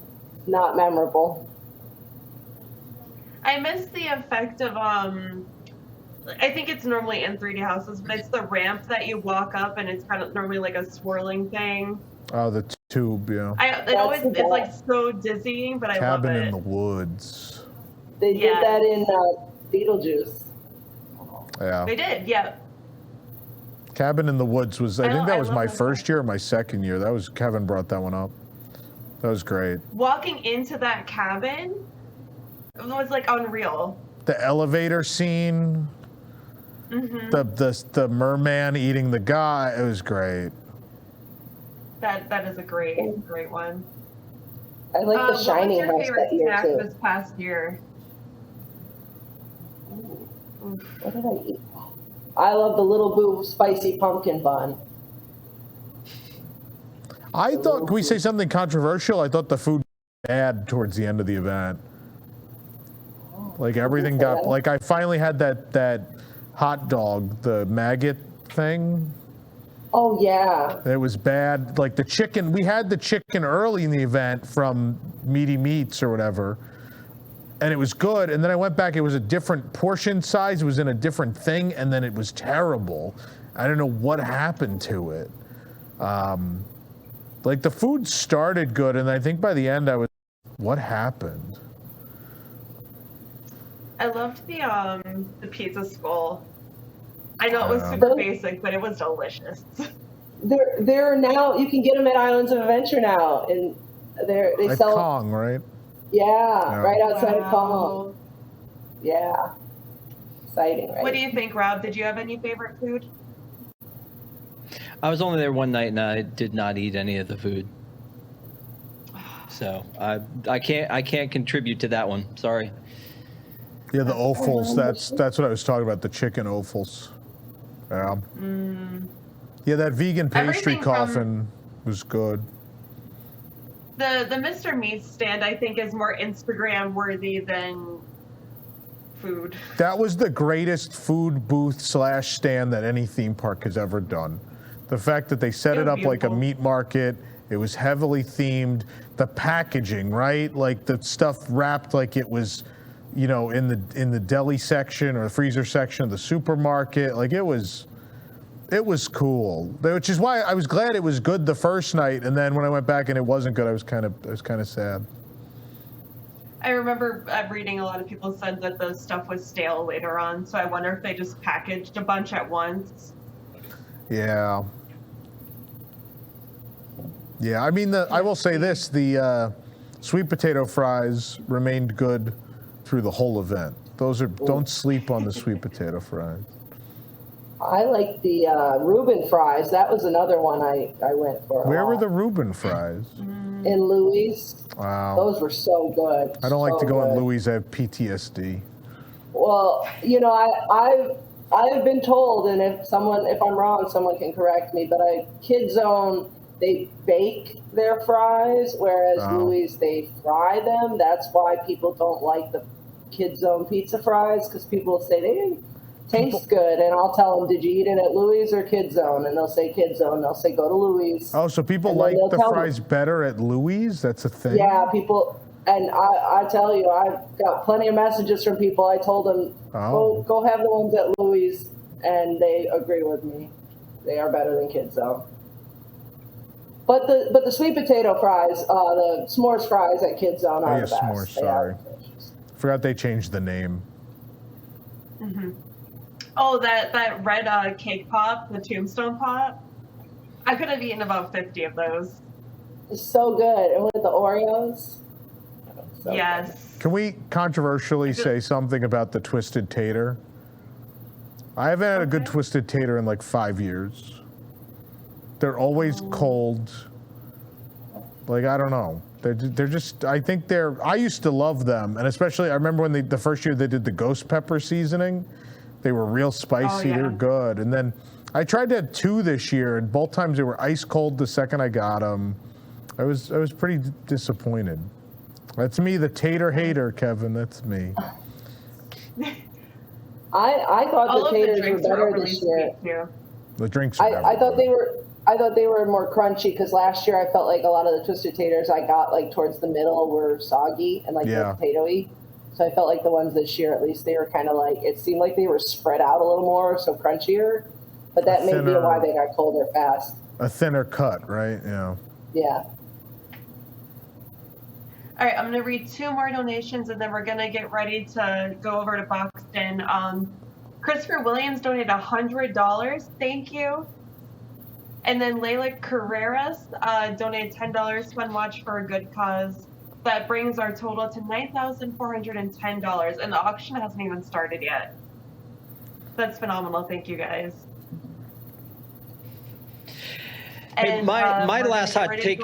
not memorable. I miss the effect of I think it's normally in 3D houses, but it's the ramp that you walk up and it's kind of normally like a swirling thing. Oh, the tube, yeah. It's like so dizzying, but I love Cabin it. in the Woods. They did that in Beetlejuice. Yeah. They did, yeah. Cabin in the Woods was, I think that was love my that first year or my second year. Kevin brought that one up. That was great. Walking into that cabin was like unreal. The elevator scene, Mm-hmm. the merman eating the guy, it was great. That is a great one. I like the Shining what was your house that favorite year snack too. this past year? What did I eat? I love the Little Boo spicy pumpkin bun. I thought, can we say something controversial? I thought the food was bad towards the end of the event. Like everything got, like I finally had that hot dog, the maggot thing. Oh yeah. It was bad. Like the chicken, we had the chicken early in the event from Meaty Meats or whatever, and it was good. And then I went back, it was a different portion size, it was in a different thing, and then it was terrible. I don't know what happened to it. Like the food started good, and I think by the end I was, what happened? I loved the pizza skull. I know it was super basic, but it was delicious. They're now, you can get them at Islands of Adventure now, and they At sell. Kong, right? Yeah, right outside of Wow. Kong. Yeah, exciting, right? What do you think, Rob? Did you have any favorite food? I was only there one night and I did not eat any of the food. So I can't contribute to that one. Sorry. Yeah, the offals. That's what I was talking about. The chicken offals. Yeah. Yeah, that vegan pastry Everything from- coffin was good. The Mr. Meat stand, I think, is more Instagram worthy than food. That was the greatest food booth / stand that any theme park has ever done. The fact that they set It it was up like a beautiful. meat market, it was heavily themed. The packaging, right? Like the stuff wrapped like it was, in the deli section or the freezer section of the supermarket. Like it was It was cool, which is why I was glad it was good the first night, and then when I went back and it wasn't good, I was kind of sad. I remember reading a lot of people said that the stuff was stale later on, so I wonder if they just packaged a bunch at once. Yeah. Yeah, I mean, I will say this, the sweet potato fries remained good through the whole event. Don't sleep on the sweet potato fries. I like the Reuben fries. That was another one I went for. Where were the Reuben fries? In Louis. Wow. Those were so good. I don't like to go good. in Louis. I have PTSD. Well, I've been told, and if I'm wrong, someone can correct me, but Kid Zone, they bake their fries, whereas Louis, they fry them. That's why people don't like the Kid Zone pizza fries, because people say they didn't taste good, and I'll tell them, did you eat it at Louis or Kid Zone? And they'll say Kid Zone. They'll say go to Louis. Oh, so people like the fries better at Louis? That's a thing? Yeah, people, and I tell you, I've got plenty of messages from people. I told them, go have the ones at Louis, and they agree with me. They are better than Kid Zone. But the sweet potato fries, the s'mores fries at Kid Zone are the best. S'mores, sorry. Forgot they changed the name. Mm-hmm. Oh, that red cake pop, the Tombstone pop. I could have eaten about 50 of those. It's so good. And with the Oreos. So yes. Good. Can we controversially say something about the Twisted Tater? I haven't had a good Twisted Tater in like 5 years. They're always cold. Like, I don't know. They're just, I used to love them. And especially, I remember when the first year they did the ghost pepper seasoning. They were real spicy. They're good. And then I tried to have 2 this year, and both times they were ice cold the second I got them. I was pretty disappointed. That's me, the tater hater, Kevin. That's me. I thought the taters were better this year. The drinks are better. I thought they were more crunchy, because last year I felt like a lot of the Twisted Taters I got like towards the middle were soggy and like potato-y. So I felt like the ones this year, at least, they were kind of like, it seemed like they were spread out a little more, so crunchier. But that may be why they got colder fast. A thinner cut, right? Yeah. Yeah. All right, I'm going to read 2 more donations, and then we're going to get ready to go over to Buxton. Christopher Williams donated $100. Thank you. And then Layla Carreras donated $10 Fun Watch for a good cause. That brings our total to $9,410, and the auction hasn't even started yet. That's phenomenal. Thank you, guys. And my last hot take.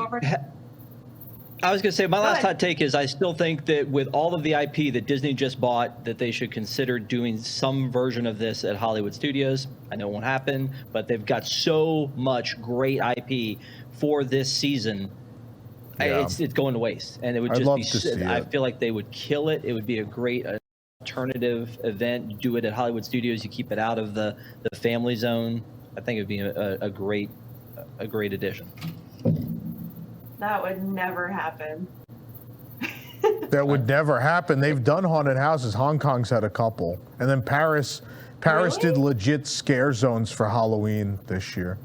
I was going to say, my last hot take is I still think that with all of the IP that Disney just bought, that they should consider doing some version of this at Hollywood Studios. I know it won't happen, but they've got so much great IP for this season. Yeah. It's going to waste, and it would just I feel like they would kill it. It would be a great alternative event. You do it at Hollywood Studios. You keep it out of the family zone. I think it would be a great addition. That would never happen. That would never happen. They've done haunted houses. Hong Kong's had a couple, and then Paris did legit scare zones for Halloween this year.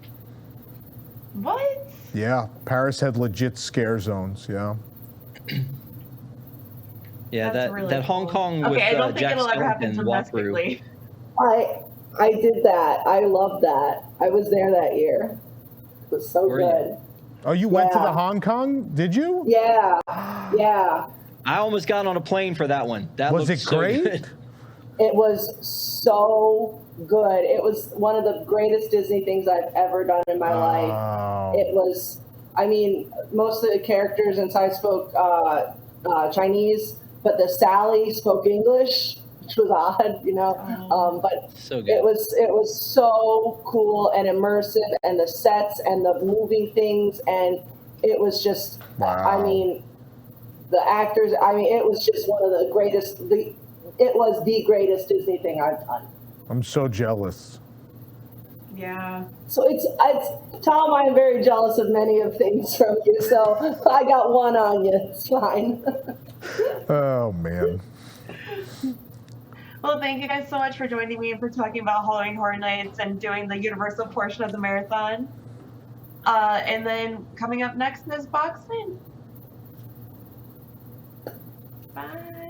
What? Yeah, Paris had legit scare zones. Yeah. Yeah, that's really that Hong Kong with I don't think Jack it'll ever happen Skellington domestically. I did that. I loved that. I was there that year. It was so good. Oh, you went to the Hong Kong? Did you? Yeah. Yeah. I almost got on a plane for that one. That was it great? Good. It was so good. It was one of the greatest Disney things I've ever done in my life. It was, I mean, most of the characters inside spoke Chinese, but the Sally spoke English, which was odd, you know. But so good. it was so cool and immersive, and the sets and the moving things, and it was just, I mean, the actors, I mean, it was just one of the greatest, it was the greatest Disney thing I've done. I'm so jealous. Yeah. So it's Tom, I'm very jealous of many of things from you, so I got one on you. It's fine. Oh, man. Well, thank you guys so much for joining me and for talking about Halloween Horror Nights and doing the Universal portion of the marathon. And then coming up next is Boxman. Bye.